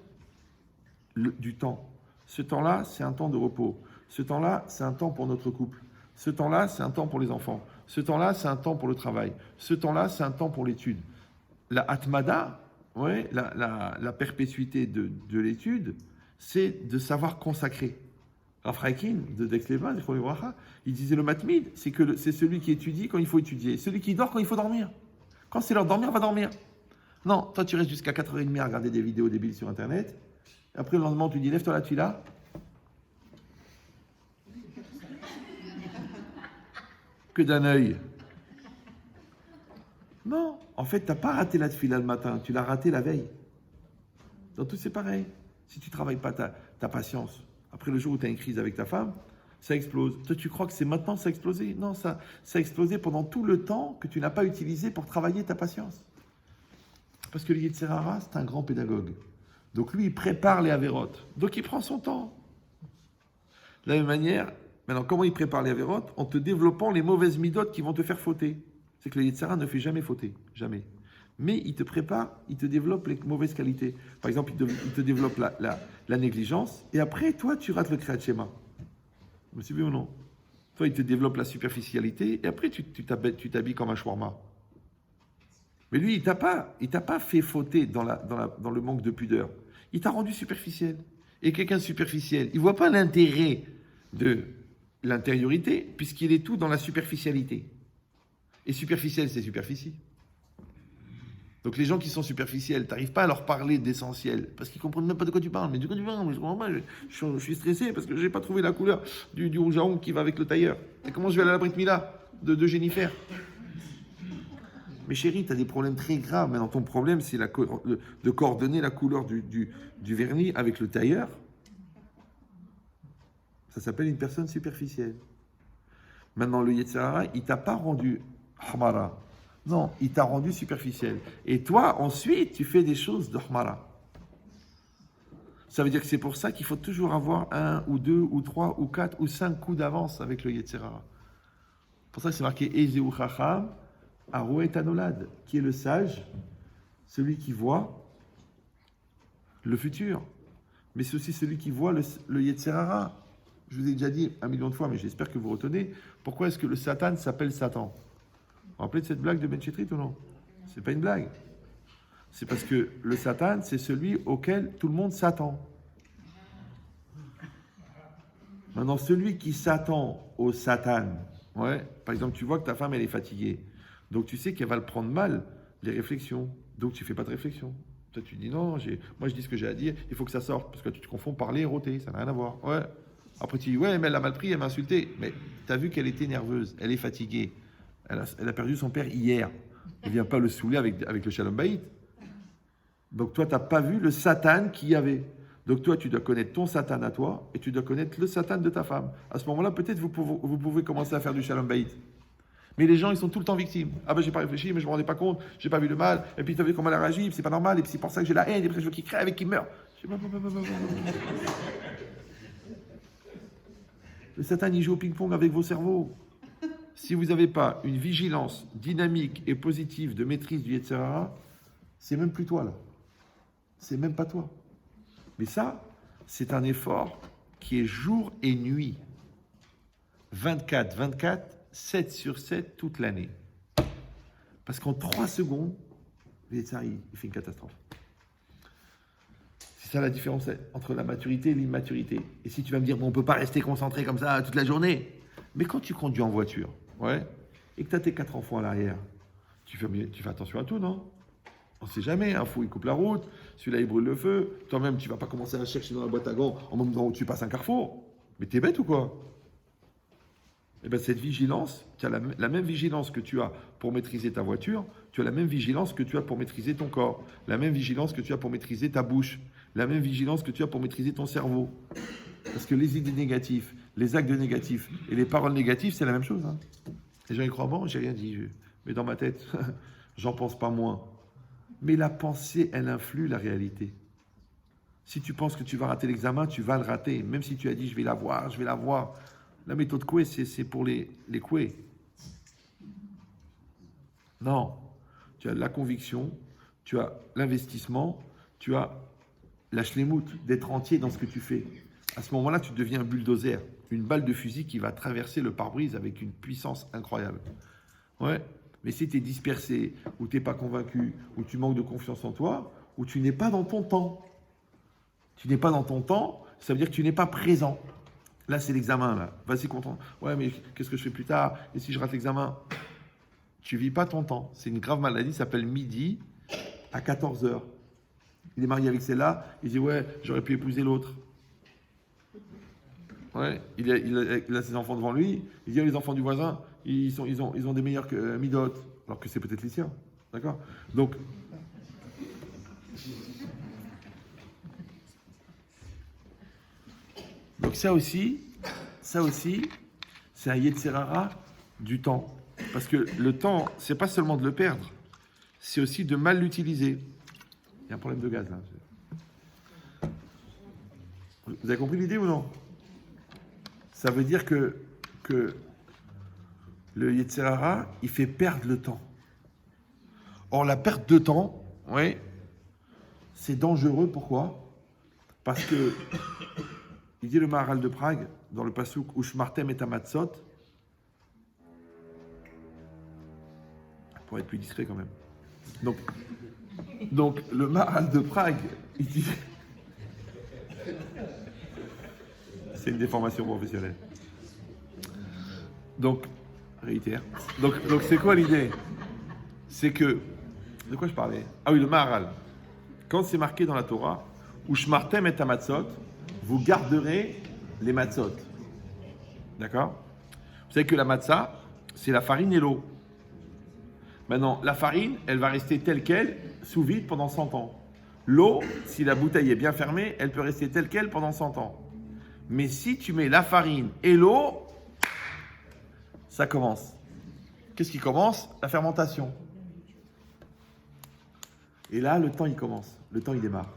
du temps. Ce temps-là, c'est un temps de repos. Ce temps-là, c'est un temps pour notre couple. Ce temps-là, c'est un temps pour les enfants. Ce temps-là, c'est un temps pour le travail. Ce temps-là, c'est un temps pour l'étude. La atmada, ouais, la perpétuité de l'étude, c'est de savoir consacrer. Rafraikin de Dexleva, il disait le matmid, c'est celui qui étudie quand il faut étudier, celui qui dort quand il faut dormir. Quand c'est l'heure de dormir, va dormir. Non, toi tu restes jusqu'à 4h30 à regarder des vidéos débiles sur Internet. Après le lendemain, tu dis lève-toi la tefila. Que d'un œil. Non, en fait, tu n'as pas raté la tefila le matin, tu l'as raté la veille. Dans tout, c'est pareil. Si tu ne travailles pas ta patience, après le jour où tu as une crise avec ta femme, ça explose. Toi, tu crois que c'est maintenant que ça a explosé? Non, ça a explosé pendant tout le temps que tu n'as pas utilisé pour travailler ta patience. Parce que le Yetzer Hara, c'est un grand pédagogue. Donc lui, il prépare les avérotes. Donc il prend son temps. De la même manière, maintenant, comment il prépare les avérotes? En te développant les mauvaises midotes qui vont te faire fauter. C'est que le Yetzer Hara ne fait jamais fauter. Jamais. Mais il te prépare, il te développe les mauvaises qualités. Par exemple, il te développe la négligence, et après, toi, tu rates le Kriyat Shema. Vous suivez ou non? Toi, il te développe la superficialité, et après, tu t'habilles comme un shawarma. Mais lui, il t'a pas fait fauter dans le manque de pudeur. Il t'a rendu superficiel. Et quelqu'un de superficiel, il ne voit pas l'intérêt de l'intériorité, puisqu'il est tout dans la superficialité. Et superficiel, c'est superficie. Donc les gens qui sont superficiels, tu n'arrives pas à leur parler d'essentiel, parce qu'ils ne comprennent même pas de quoi tu parles. Mais de quoi tu parles? Mais je comprends pas, je suis stressé parce que je n'ai pas trouvé la couleur du rouge à ongles qui va avec le tailleur. Et comment je vais aller à la Brit Mila de Jennifer? Mais chérie, tu as des problèmes très graves. Maintenant, ton problème, c'est de coordonner la couleur du vernis avec le tailleur. Ça s'appelle une personne superficielle. Maintenant, le Yetzer Hara, il ne t'a pas rendu Hamara. Non, il t'a rendu superficiel. Et toi, ensuite, tu fais des choses de Hamara. Ça veut dire que c'est pour ça qu'il faut toujours avoir 1 ou 2 ou 3 ou 4 ou 5 coups d'avance avec le Yetzer Hara. Pour ça, c'est marqué Ezeu Chacham, Aro et Anolad, qui est le sage, celui qui voit le futur. Mais c'est aussi celui qui voit le Yetzer Hara. Je vous ai déjà dit 1 million de fois, mais j'espère que vous retenez. Pourquoi est-ce que le Satan s'appelle Satan? Vous vous rappelez de cette blague de Ben Chetrit ou non? C'est pas une blague. C'est parce que le Satan, c'est celui auquel tout le monde s'attend. Maintenant, celui qui s'attend au Satan, ouais, par exemple, tu vois que ta femme, elle est fatiguée. Donc, tu sais qu'elle va le prendre mal, les réflexions. Donc, tu fais pas de réflexion. Toi, tu dis non, moi, je dis ce que j'ai à dire, il faut que ça sorte. Parce que tu te confonds parler et rôter, ça n'a rien à voir. Ouais. Après, tu dis, ouais, mais elle a mal pris, elle m'a insulté. Mais tu as vu qu'elle était nerveuse, elle est fatiguée. Elle a perdu son père hier. Elle ne vient pas le saouler avec le Shalom Bayit. Donc toi, tu n'as pas vu le Satan qu'il y avait. Donc toi, tu dois connaître ton Satan à toi et tu dois connaître le Satan de ta femme. À ce moment-là, peut-être vous pouvez commencer à faire du Shalom Bayit. Mais les gens, ils sont tout le temps victimes. Ah ben, j'ai pas réfléchi, mais je me rendais pas compte, j'ai pas vu le mal. Et puis, tu as vu comment elle a réagi, c'est pas normal. Et puis, c'est pour ça que j'ai la haine. Et puis, je veux qu'il crève et qu'il meure. Le Satan, il joue au ping-pong avec vos cerveaux. Si vous n'avez pas une vigilance dynamique et positive de maîtrise du Yetzer Hara, c'est même plus toi là. C'est même pas toi. Mais ça, c'est un effort qui est jour et nuit. 24, 7 sur 7 toute l'année. Parce qu'en 3 secondes, le Yetzer Hara, il fait une catastrophe. C'est ça la différence entre la maturité et l'immaturité. Et si tu vas me dire, bon, on ne peut pas rester concentré comme ça toute la journée. Mais quand tu conduis en voiture, ouais, et que tu as tes 4 enfants à l'arrière, tu fais attention à tout, non? On ne sait jamais, un fou il coupe la route, celui-là il brûle le feu, toi-même tu ne vas pas commencer à chercher dans la boîte à gants en même temps où tu passes un carrefour. Mais t'es bête ou quoi? Eh bien cette vigilance, tu as la même vigilance que tu as pour maîtriser ta voiture, tu as la même vigilance que tu as pour maîtriser ton corps, la même vigilance que tu as pour maîtriser ta bouche, la même vigilance que tu as pour maîtriser ton cerveau. Parce que les idées négatives, les actes négatifs et les paroles négatives, c'est la même chose. Hein. Les gens y croient, bon, j'ai rien dit, mais dans ma tête, j'en pense pas moins. Mais la pensée, elle influe la réalité. Si tu penses que tu vas rater l'examen, tu vas le rater. Même si tu as dit, je vais l'avoir, je vais l'avoir. La méthode Coué, c'est pour les Coué. Non. Tu as la conviction, tu as l'investissement, tu as la shlemout, d'être entier dans ce que tu fais. À ce moment-là, tu deviens un bulldozer, une balle de fusil qui va traverser le pare-brise avec une puissance incroyable. Ouais. Mais si tu es dispersé, ou tu n'es pas convaincu, ou tu manques de confiance en toi, ou tu n'es pas dans ton temps. Tu n'es pas dans ton temps, ça veut dire que tu n'es pas présent. Là, c'est l'examen, là. Vas-y, content. Ouais, mais qu'est-ce que je fais plus tard? Et si je rate l'examen? Tu vis pas ton temps. C'est une grave maladie, ça s'appelle midi à 14h. Il est marié avec celle-là, il dit, ouais, j'aurais pu épouser l'autre. Ouais, il a ses enfants devant lui, il dit, les enfants du voisin, ils ont des meilleurs que Midot, alors que c'est peut-être les siens. D'accord? Donc ça aussi, c'est un Yetzerara du temps. Parce que le temps, c'est pas seulement de le perdre, c'est aussi de mal l'utiliser. Il y a un problème de gaz là. Vous avez compris l'idée ou non? Ça veut dire que le Yetzerara, il fait perdre le temps. Or, la perte de temps, oui, c'est dangereux. Pourquoi? Parce que, il dit le Maharal de Prague, dans le Passouk, Ushmartem et Amatzot, pour être plus discret quand même. Donc le Maharal de Prague, il dit... C'est une déformation professionnelle. Donc, réitère. Donc c'est quoi l'idée? C'est que... De quoi je parlais? Ah oui, le Maharal. Quand c'est marqué dans la Torah, Ushmartem et Amatzot, vous garderez les matzot. D'accord? Vous savez que la matzah, c'est la farine et l'eau. Maintenant, la farine, elle va rester telle qu'elle, sous vide pendant 100 ans. L'eau, si la bouteille est bien fermée, elle peut rester telle qu'elle pendant 100 ans. Mais si tu mets la farine et l'eau, ça commence. Qu'est-ce qui commence? La fermentation. Et là, le temps, il commence. Le temps, il démarre.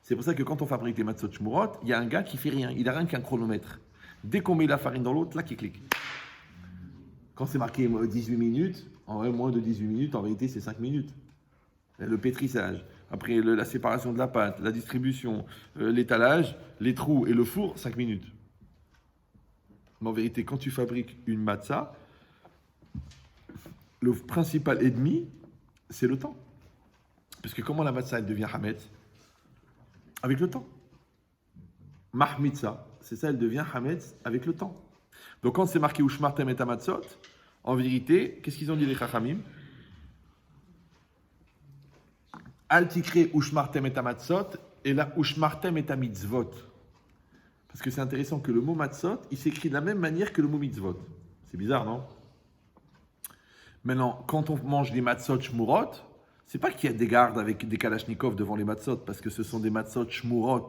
C'est pour ça que quand on fabrique les matzot shmurot, il y a un gars qui fait rien. Il n'a rien qu'un chronomètre. Dès qu'on met la farine dans l'eau, là, qui clique. Quand c'est marqué 18 minutes, en vrai, moins de 18 minutes, en réalité, c'est 5 minutes. Le pétrissage, après la séparation de la pâte, la distribution, l'étalage, les trous et le four, 5 minutes. Mais en vérité, quand tu fabriques une matzah, le principal ennemi, c'est le temps. Parce que comment la matzah, elle devient hametz? Avec le temps. Mahmitza, c'est ça, elle devient hametz avec le temps. Donc quand c'est marqué Ushmartem et Amatzot, en vérité, qu'est-ce qu'ils ont dit les Chachamim? Al tikre Ushmartem et Amatzot, et là Ushmartem et Mitzvot. Parce que c'est intéressant que le mot Matzot, il s'écrit de la même manière que le mot Mitzvot. C'est bizarre, non? Maintenant, quand on mange des Matzot Shmurot, c'est pas qu'il y a des gardes avec des kalachnikovs devant les matzot, parce que ce sont des matzot shmurot.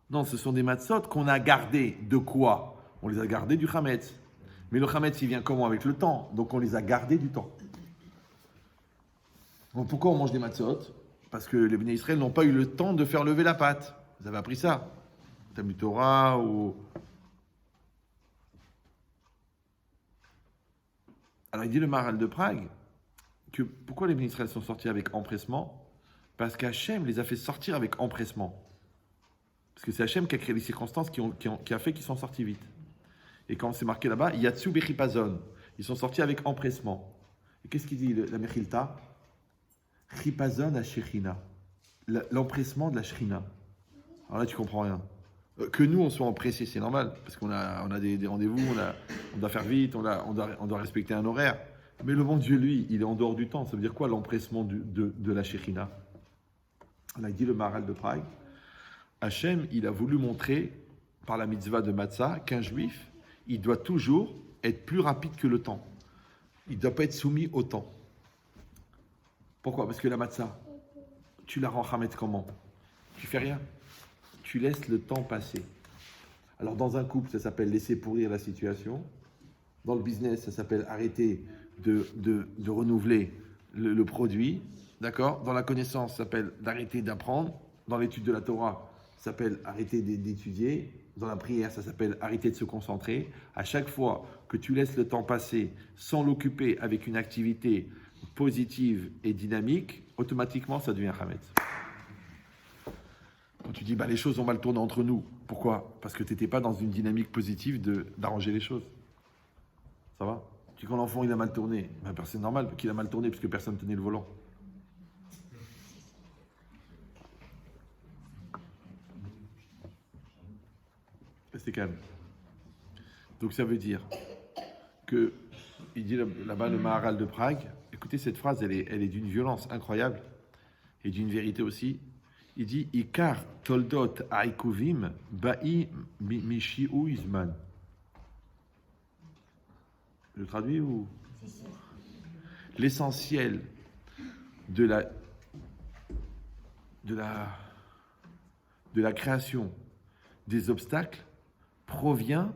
Non, ce sont des matzot qu'on a gardés. De quoi? On les a gardés du chametz. Mais le chametz, il vient comment? Avec le temps. Donc on les a gardés du temps. Donc pourquoi on mange des matzot? Parce que les Bnei Israël n'ont pas eu le temps de faire lever la pâte. Vous avez appris ça? Talmud Torah ou... Alors il dit le Maharal de Prague, que pourquoi les Bnei Israël sont sortis avec empressement? Parce qu'Hachem les a fait sortir avec empressement. Parce que c'est Hachem qui a créé les circonstances qui a fait qu'ils sont sortis vite. Et quand c'est marqué là-bas, Yatsu Bechipazon, ils sont sortis avec empressement. Et qu'est-ce qu'il dit la Mechilta? Chipazon à Shechina, l'empressement de la Shrina. Alors là, tu comprends rien. Que nous, on soit empressés, c'est normal, parce qu'on a des rendez-vous, on doit faire vite, on doit respecter un horaire. Mais le bon Dieu, lui, il est en dehors du temps. Ça veut dire quoi l'empressement de la Shekhinah? Là, il dit le Maharal de Prague. Hachem, il a voulu montrer, par la mitzvah de Matzah, qu'un juif, il doit toujours être plus rapide que le temps. Il ne doit pas être soumis au temps. Pourquoi? Parce que la Matzah, tu la rends Hametz comment? Tu fais rien. Tu laisses le temps passer. Alors, dans un couple, ça s'appelle laisser pourrir la situation. Dans le business, ça s'appelle arrêter de renouveler le produit. D'accord? Dans la connaissance, ça s'appelle d'arrêter d'apprendre. Dans l'étude de la Torah, ça s'appelle arrêter d'étudier. Dans la prière, ça s'appelle arrêter de se concentrer. À chaque fois que tu laisses le temps passer sans l'occuper avec une activité positive et dynamique, automatiquement, ça devient Hametz. Quand tu dis, les choses ont mal tourné entre nous. Pourquoi? Parce que tu n'étais pas dans une dynamique positive d'arranger les choses. Ça va? Tu dis quand l'enfant il a mal tourné, c'est normal qu'il a mal tourné parce que personne ne tenait le volant. Restez calme. Donc ça veut dire que, il dit là-bas le Maharal de Prague, écoutez cette phrase, elle est d'une violence incroyable et d'une vérité aussi. Il dit Ikar toldot aikuvim ba'i mishi'u izman. Je traduis ou? L'essentiel de la création des obstacles provient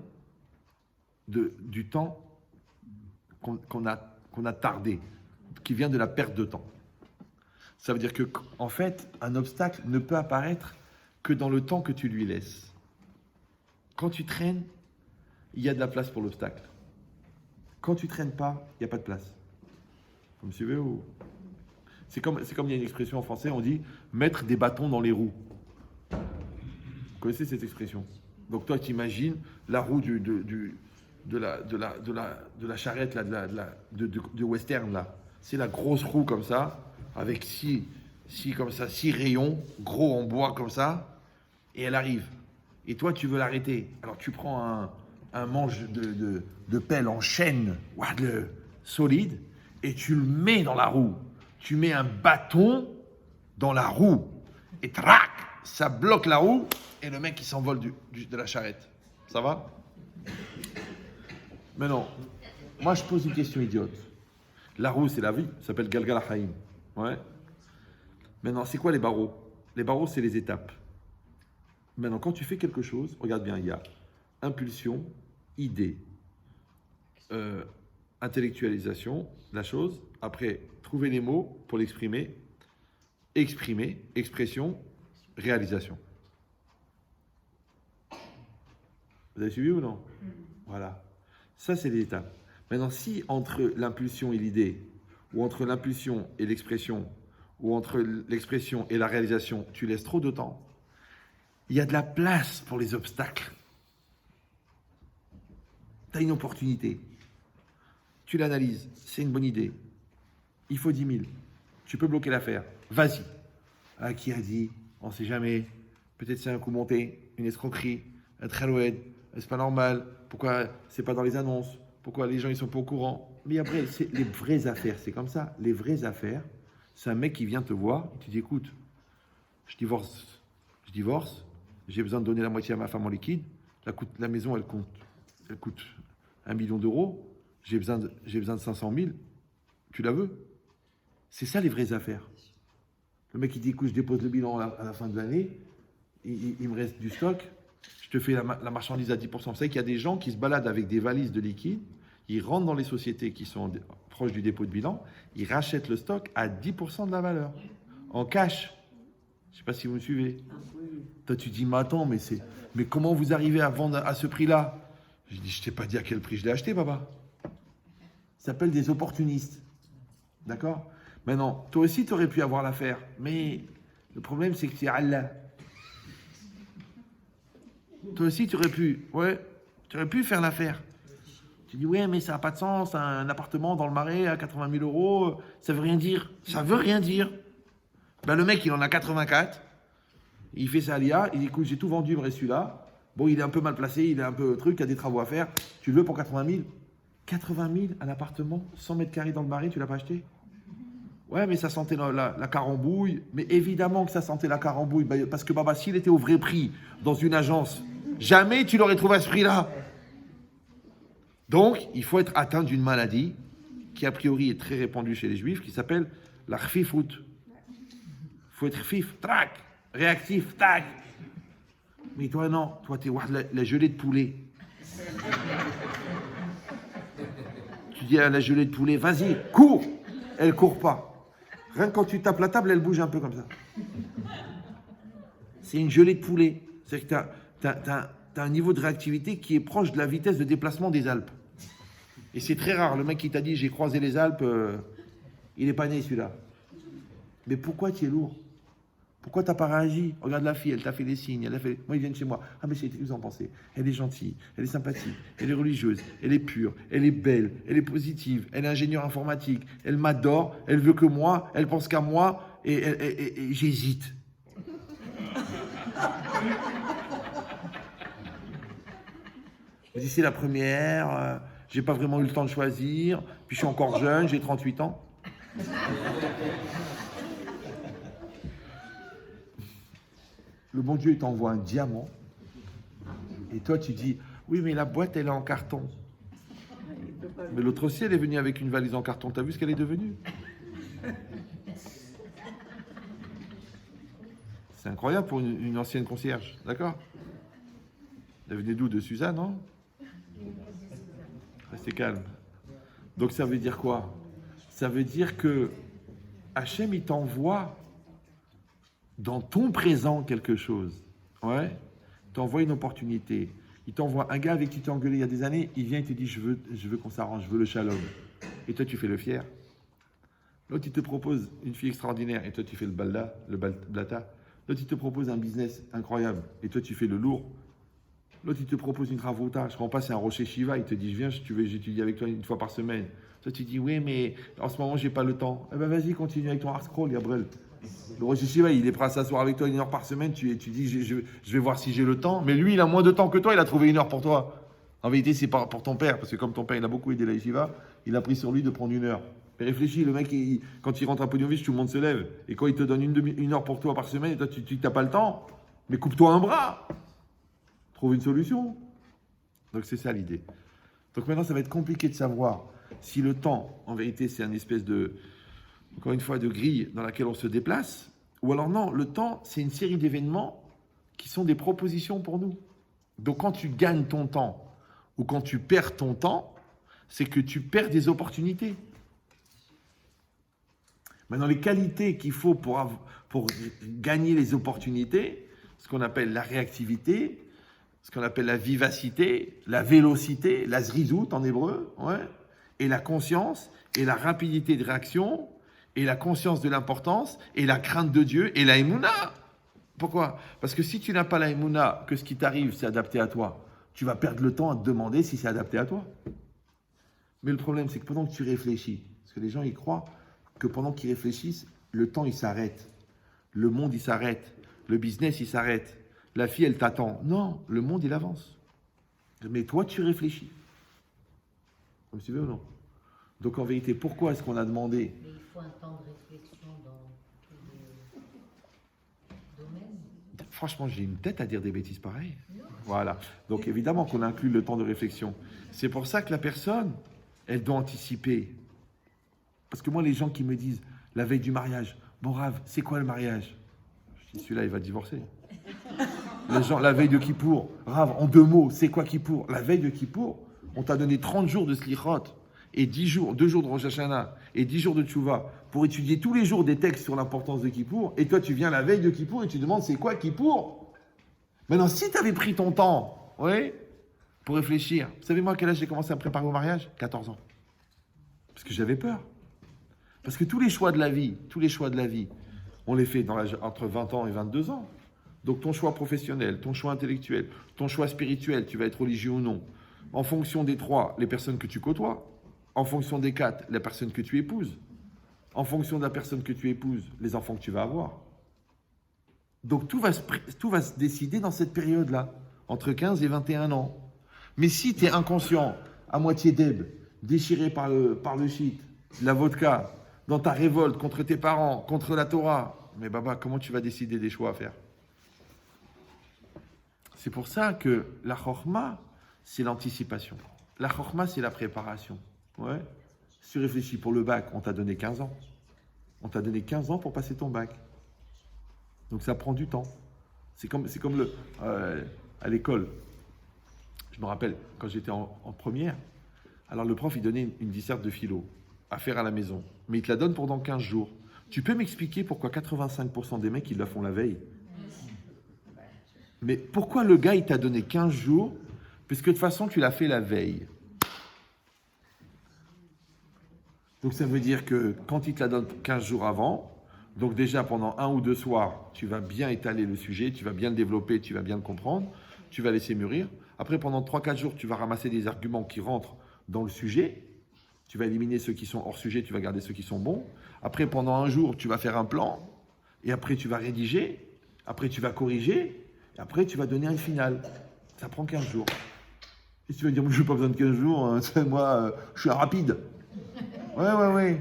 du temps qu'on a tardé, qui vient de la perte de temps. Ça veut dire que, en fait, un obstacle ne peut apparaître que dans le temps que tu lui laisses. Quand tu traînes, il y a de la place pour l'obstacle. Quand tu traînes pas, il n'y a pas de place. Vous me suivez ou... C'est comme il y a une expression en français, on dit mettre des bâtons dans les roues. Vous connaissez cette expression? Donc toi, tu imagines la roue de la charrette là, de western là. C'est la grosse roue comme ça, avec six rayons, gros en bois comme ça, et elle arrive. Et toi, tu veux l'arrêter. Alors tu prends un manche de pelle en chêne, solide, et tu le mets dans la roue. Tu mets un bâton dans la roue, et trac, ça bloque la roue, et le mec il s'envole de la charrette. Ça va? Mais non, moi je pose une question idiote. La roue c'est la vie, ça s'appelle Galgal HaChaim. Ouais. Maintenant, c'est quoi les barreaux? Les barreaux, c'est les étapes. Maintenant, quand tu fais quelque chose, regarde bien, il y a impulsion, idée, intellectualisation de la chose, après, trouver les mots pour l'exprimer, expression, réalisation. Vous avez suivi ou non? Voilà. Ça, c'est les étapes. Maintenant, si entre l'impulsion et l'idée, ou entre l'impulsion et l'expression, ou entre l'expression et la réalisation, tu laisses trop de temps, il y a de la place pour les obstacles. Tu as une opportunité. Tu l'analyses, c'est une bonne idée. Il faut 10 000. Tu peux bloquer l'affaire. Vas-y. Ah, qui a dit? On ne sait jamais. Peut-être c'est un coup monté, une escroquerie, un traloued. C'est pas normal. Pourquoi c'est pas dans les annonces? Pourquoi les gens ils sont pas au courant? Mais après, c'est les vraies affaires, c'est comme ça. Les vraies affaires, c'est un mec qui vient te voir et tu dis écoute, je divorce, j'ai besoin de donner la moitié à ma femme en liquide, la maison elle coûte 1 million d'euros, j'ai besoin de 500 000, tu la veux? C'est ça les vraies affaires. Le mec il dit écoute, je dépose le bilan à la fin de l'année, il me reste du stock, je te fais la marchandise à 10%. Vous savez qu'il y a des gens qui se baladent avec des valises de liquide, ils rentrent dans les sociétés qui sont proches du dépôt de bilan, ils rachètent le stock à 10% de la valeur, en cash. Je ne sais pas si vous me suivez. Toi, tu dis, mais attends, mais comment vous arrivez à vendre à ce prix-là? Je dis, je t'ai pas dit à quel prix je l'ai acheté, papa. Ça s'appelle des opportunistes. D'accord? Maintenant, toi aussi, tu aurais pu avoir l'affaire, mais le problème, c'est que c'est Allah. Toi aussi, tu aurais pu faire l'affaire. Tu dis, ouais, mais ça n'a pas de sens, un appartement dans le Marais à 80 000 euros, ça veut rien dire. Ça veut rien dire. Ben, le mec, il en a 84, il fait sa alia, il dit, écoute, j'ai tout vendu, il me reste celui-là. Bon, il est un peu mal placé, il est un peu truc, il y a des travaux à faire. Tu le veux pour 80 000? 80 000, un appartement, 100 mètres carrés dans le Marais, tu l'as pas acheté? Ouais, mais ça sentait la carambouille. Mais évidemment que ça sentait la carambouille. Parce que Baba, s'il était au vrai prix dans une agence, jamais tu l'aurais trouvé à ce prix-là. Donc, il faut être atteint d'une maladie qui, a priori, est très répandue chez les Juifs, qui s'appelle la khfifout. Il faut être fif, trac, réactif, tac. Mais toi, non. Toi, t'es la gelée de poulet. Tu dis à la gelée de poulet, vas-y, cours. Elle court pas. Rien que quand tu tapes la table, elle bouge un peu comme ça. C'est une gelée de poulet. C'est que t'as un niveau de réactivité qui est proche de la vitesse de déplacement des Alpes. Et c'est très rare. Le mec qui t'a dit j'ai croisé les Alpes, il n'est pas né celui-là. Mais pourquoi tu es lourd? Pourquoi tu n'as pas réagi? Regarde la fille, elle t'a fait des signes. Elle a fait... Moi, ils viennent chez moi. Ah, mais c'est vous en pensez. Elle est gentille, elle est sympathique, elle est religieuse, elle est pure, elle est belle, elle est positive, elle est ingénieure informatique, elle m'adore, elle veut que moi, elle pense qu'à moi, et j'hésite. Je dis, c'est la première, j'ai pas vraiment eu le temps de choisir, puis je suis encore jeune, j'ai 38 ans. Le bon Dieu, il t'envoie un diamant. Et toi, tu dis, oui, mais la boîte, elle est en carton. Mais l'autre aussi, elle est venue avec une valise en carton. T'as vu ce qu'elle est devenue? C'est incroyable pour une ancienne concierge, d'accord? Elle venait d'où? De Suzanne, non? Restez calme. Donc ça veut dire quoi? Ça veut dire que Hachem, il t'envoie dans ton présent quelque chose. Ouais. Il t'envoie une opportunité. Il t'envoie un gars avec qui tu t'es engueulé il y a des années, il vient et te dit je veux qu'on s'arrange, je veux le shalom. Et toi tu fais le fier. L'autre il te propose une fille extraordinaire et toi tu fais le blata. L'autre il te propose un business incroyable et toi tu fais le lourd. L'autre il te propose une travauta, je comprends pas, c'est un rocher Shiva, il te dit je viens, tu veux j'étudie avec toi une fois par semaine. Toi tu dis oui mais en ce moment j'ai pas le temps. Eh ben vas-y continue avec ton hard scroll Gabriel. Le rocher Shiva, il est prêt à s'asseoir avec toi 1 heure par semaine. Tu dis, je vais voir si j'ai le temps. Mais lui, il a moins de temps que toi. Il a trouvé 1 heure pour toi. En vérité, c'est pas pour ton père. Parce que comme ton père, il a beaucoup aidé la Yeshiva, il a pris sur lui de prendre 1 heure. Mais réfléchis, le mec, quand il rentre à Pognovich, tout le monde se lève. Et quand il te donne 1 heure pour toi par semaine, et toi, tu n'as pas le temps, mais coupe-toi un bras. Trouve une solution. Donc, c'est ça l'idée. Donc, maintenant, ça va être compliqué de savoir si le temps, en vérité, c'est un espèce de... encore une fois, de grille dans laquelle on se déplace, ou alors non, le temps, c'est une série d'événements qui sont des propositions pour nous. Donc quand tu gagnes ton temps, ou quand tu perds ton temps, c'est que tu perds des opportunités. Maintenant, les qualités qu'il faut pour gagner les opportunités, ce qu'on appelle la réactivité, ce qu'on appelle la vivacité, la vélocité, la zrizout en hébreu, ouais, et la conscience, et la rapidité de réaction, et la conscience de l'importance, et la crainte de Dieu, et la émouna. Pourquoi? Parce que si tu n'as pas la émouna, que ce qui t'arrive, c'est adapté à toi, tu vas perdre le temps à te demander si c'est adapté à toi. Mais le problème, c'est que pendant que tu réfléchis, parce que les gens, ils croient que pendant qu'ils réfléchissent, le temps, il s'arrête. Le monde, il s'arrête. Le business, il s'arrête. La fille, elle t'attend. Non, le monde, il avance. Mais toi, tu réfléchis. Vous me suivez ou non? Donc en vérité, pourquoi est-ce qu'on a demandé? Mais il faut un temps de réflexion dans tous les domaines. Franchement, j'ai une tête à dire des bêtises pareilles. Voilà. Donc évidemment qu'on inclut le temps de réflexion. C'est pour ça que la personne, elle doit anticiper. Parce que moi, les gens qui me disent, la veille du mariage, bon Rav, c'est quoi le mariage? Je dis, celui-là, il va divorcer. Les gens, la veille de Kippour, Rav, en 2 mots, c'est quoi Kippour? La veille de Kippour, on t'a donné 30 jours de Slichot. Et 10 jours, 2 jours de Rosh Hashanah et 10 jours de Tchouva pour étudier tous les jours des textes sur l'importance de Kippour, et toi tu viens la veille de Kippour et tu demandes c'est quoi Kippour? Maintenant, si tu avais pris ton temps, oui, pour réfléchir, vous savez moi à quel âge j'ai commencé à me préparer au mariage? 14 ans. Parce que j'avais peur. Parce que tous les choix de la vie, on les fait entre 20 ans et 22 ans. Donc ton choix professionnel, ton choix intellectuel, ton choix spirituel, tu vas être religieux ou non, en fonction des 3, les personnes que tu côtoies, en fonction des 4, la personne que tu épouses, en fonction de la personne que tu épouses, les enfants que tu vas avoir. Donc tout va se décider dans cette période-là, entre 15 et 21 ans. Mais si tu es inconscient, à moitié déb, déchiré par le shit, la vodka, dans ta révolte contre tes parents, contre la Torah, mais Baba, comment tu vas décider des choix à faire? C'est pour ça que la chorma, c'est l'anticipation. La chorma, c'est la préparation. Ouais. Si tu réfléchis pour le bac, on t'a donné 15 ans. On t'a donné 15 ans pour passer ton bac. Donc ça prend du temps. C'est comme à l'école. Je me rappelle, quand j'étais en première, alors le prof, il donnait une disserte de philo à faire à la maison. Mais il te la donne pendant 15 jours. Tu peux m'expliquer pourquoi 85% des mecs, ils la font la veille? Mais pourquoi le gars, il t'a donné 15 jours? Puisque de toute façon, tu l'as fait la veille. Donc ça veut dire que quand il te la donne 15 jours avant, donc déjà pendant 1 ou 2 soirs, tu vas bien étaler le sujet, tu vas bien le développer, tu vas bien le comprendre, tu vas laisser mûrir. Après, pendant 3-4 jours, tu vas ramasser des arguments qui rentrent dans le sujet. Tu vas éliminer ceux qui sont hors sujet, tu vas garder ceux qui sont bons. Après, pendant 1 jour, tu vas faire un plan. Et après, tu vas rédiger. Après, tu vas corriger. Et après, tu vas donner un final. Ça prend 15 jours. Et tu vas dire, je n'ai pas besoin de 15 jours, hein, moi, je suis un rapide. Ouais.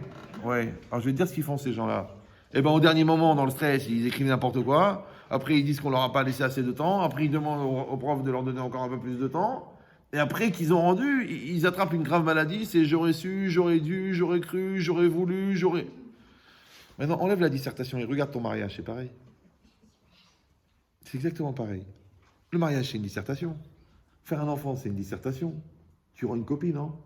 Alors, je vais te dire ce qu'ils font, ces gens-là. Eh bien, au dernier moment, dans le stress, ils écrivent n'importe quoi. Après, ils disent qu'on leur a pas laissé assez de temps. Après, ils demandent au prof de leur donner encore un peu plus de temps. Et après qu'ils ont rendu, ils attrapent une grave maladie. C'est j'aurais su, j'aurais dû, j'aurais cru, j'aurais voulu, j'aurais... Maintenant, enlève la dissertation et regarde ton mariage, c'est pareil. C'est exactement pareil. Le mariage, c'est une dissertation. Faire un enfant, c'est une dissertation. Tu auras une copine, non?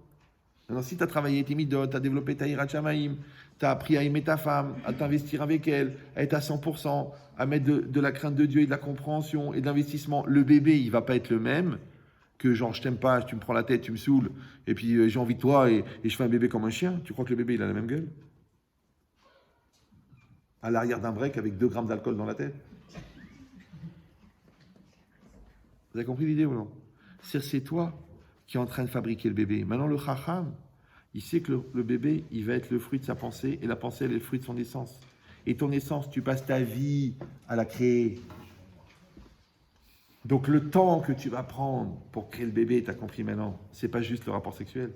Alors, si tu as travaillé tes midot, tu as développé ta hirat shamaim, tu as appris à aimer ta femme, à t'investir avec elle, à être à 100%, à mettre de la crainte de Dieu et de la compréhension et de l'investissement, le bébé, il va pas être le même que genre, je t'aime pas, tu me prends la tête, tu me saoules, et puis j'ai envie de toi et je fais un bébé comme un chien. Tu crois que le bébé, il a la même gueule? À l'arrière d'un break avec 2 grammes d'alcool dans la tête. Vous avez compris l'idée ou non? C'est toi qui es en train de fabriquer le bébé. Maintenant, le chacham, il sait que le bébé, il va être le fruit de sa pensée, et la pensée, elle est le fruit de son essence. Et ton essence, tu passes ta vie à la créer. Donc le temps que tu vas prendre pour créer le bébé, tu as compris maintenant, c'est pas juste le rapport sexuel.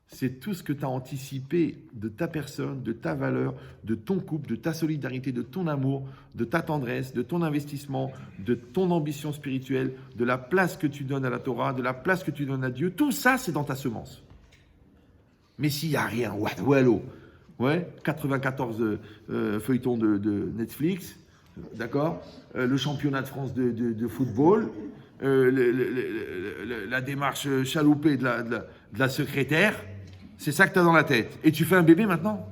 C'est tout ce que tu as anticipé de ta personne, de ta valeur, de ton couple, de ta solidarité, de ton amour, de ta tendresse, de ton investissement, de ton ambition spirituelle, de la place que tu donnes à la Torah, de la place que tu donnes à Dieu. Tout ça, c'est dans ta semence. Mais s'il n'y a rien, ouais, 94 feuilletons de Netflix, d'accord, le championnat de France de football, la démarche chaloupée de la secrétaire, c'est ça que tu as dans la tête. Et tu fais un bébé maintenant.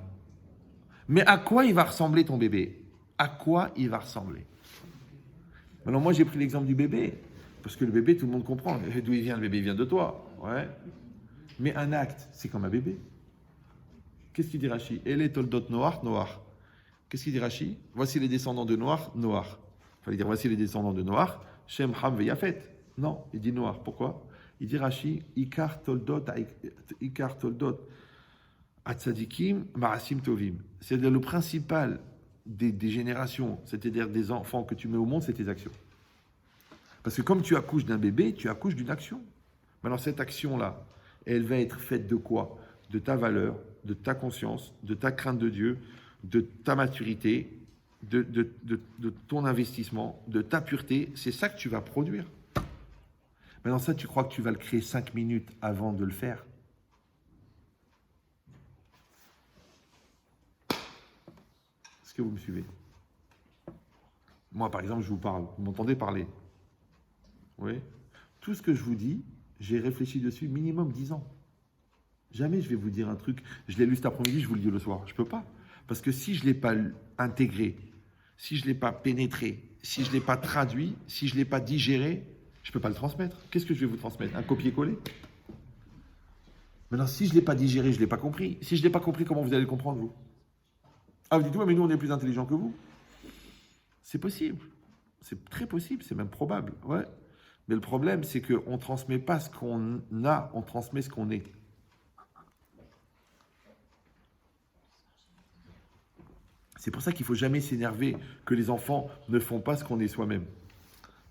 Mais à quoi il va ressembler ton bébé? À quoi il va ressembler? Maintenant, moi, j'ai pris l'exemple du bébé. Parce que le bébé, tout le monde comprend. D'où il vient? Le bébé, il vient de toi. Ouais. Mais un acte, c'est comme un bébé. Qu'est-ce qu'il dit Rashi? Ele toldot Noach. Qu'est-ce qu'il dit Rashi? Voici les descendants de Noach. Il fallait dire voici les descendants de Noach. Shem, Ham, Yafet. Non, il dit Noach. Pourquoi? Il dit Rashi, Ikar toldot atzadikim marasim tovim. C'est-à-dire le principal des générations, c'est-à-dire des enfants que tu mets au monde, c'est tes actions. Parce que comme tu accouches d'un bébé, tu accouches d'une action. Maintenant, cette action-là, elle va être faite de quoi? De ta valeur, de ta conscience, de ta crainte de Dieu, de ta maturité, de ton investissement, de ta pureté. C'est ça que tu vas produire. Maintenant, ça, tu crois que tu vas le créer 5 minutes avant de le faire? Est-ce que vous me suivez? Moi, par exemple, je vous parle. Vous m'entendez parler? Oui. Tout ce que je vous dis, j'ai réfléchi dessus minimum 10 ans. Jamais je vais vous dire un truc, je l'ai lu cet après-midi, je vous le dis le soir. Je ne peux pas. Parce que si je ne l'ai pas intégré, si je ne l'ai pas pénétré, si je ne l'ai pas traduit, si je ne l'ai pas digéré, je ne peux pas le transmettre. Qu'est-ce que je vais vous transmettre? Un copier-coller? Maintenant, si je ne l'ai pas digéré, je ne l'ai pas compris. Si je ne l'ai pas compris, comment vous allez le comprendre, vous? Ah, vous dites, ouais, mais nous, on est plus intelligents que vous. C'est possible. C'est très possible, c'est même probable. Ouais. Mais le problème, c'est qu'on ne transmet pas ce qu'on a, on transmet ce qu'on est. C'est pour ça qu'il ne faut jamais s'énerver que les enfants ne font pas ce qu'on est soi-même.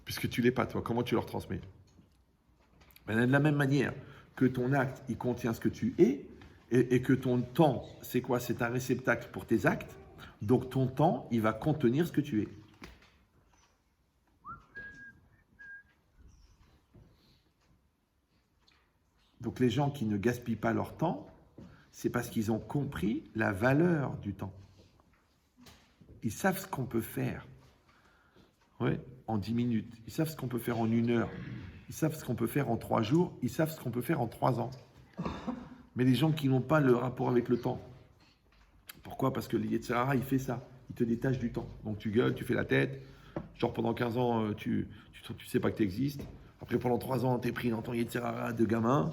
Puisque tu ne l'es pas, toi. Comment tu leur transmets? De la même manière que ton acte, il contient ce que tu es, et que ton temps, c'est quoi? C'est un réceptacle pour tes actes. Donc ton temps, il va contenir ce que tu es. Donc les gens qui ne gaspillent pas leur temps, c'est parce qu'ils ont compris la valeur du temps. Ils savent ce qu'on peut faire, ouais, en 10 minutes. Ils savent ce qu'on peut faire en 1 heure. Ils savent ce qu'on peut faire en 3 jours. Ils savent ce qu'on peut faire en 3 ans. Mais les gens qui n'ont pas le rapport avec le temps. Pourquoi? Parce que le Yetzer Hara, il fait ça. Il te détache du temps. Donc tu gueules, tu fais la tête. Genre pendant 15 ans, tu sais pas que tu existes. Après, pendant 3 ans, tu es pris dans ton Yetzer Hara de gamin.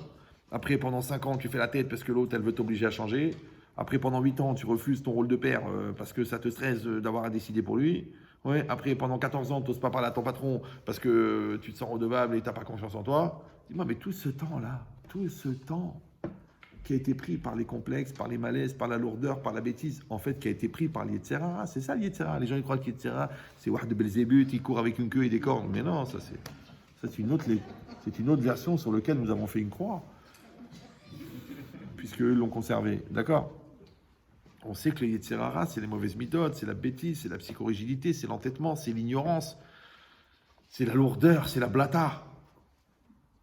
Après, pendant 5 ans, tu fais la tête parce que l'autre, elle veut t'obliger à changer. Après, pendant 8 ans, tu refuses ton rôle de père parce que ça te stresse d'avoir à décider pour lui. Ouais. Après, pendant 14 ans, tu n'oses pas parler à ton patron parce que tu te sens redevable et tu n'as pas confiance en toi. Dis-moi, mais tout ce temps-là, tout ce temps qui a été pris par les complexes, par les malaises, par la lourdeur, par la bêtise, en fait, qui a été pris par le Yetzer Hara. C'est ça le Yetzer Hara. Les gens ils croient que le Yetzer Hara, c'est Wahd de Belzébuth, il court avec une queue et des cornes. Mais non, ça c'est une autre version sur laquelle nous avons fait une croix. Puisque eux l'ont conservé. D'accord? On sait que le Yetzer Hara, c'est les mauvaises méthodes, c'est la bêtise, c'est la psychorigidité, c'est l'entêtement, c'est l'ignorance, c'est la lourdeur, c'est la blata.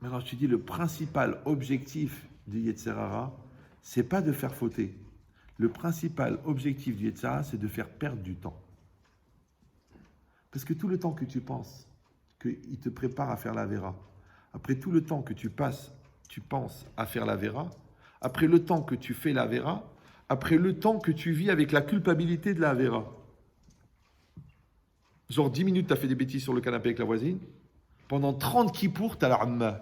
Maintenant, je te dis, le principal objectif du Yetzer Hara, c'est pas de faire fauter. Le principal objectif du Yetzer Hara, c'est de faire perdre du temps. Parce que tout le temps que tu penses qu'il te prépare à faire la Vera, après tout le temps que tu passes, tu penses à faire la Vera, après le temps que tu fais la Vera, après le temps que tu vis avec la culpabilité de la Vera. Genre 10 minutes, tu as fait des bêtises sur le canapé avec la voisine. Pendant 30 kippour, tu as la Amma.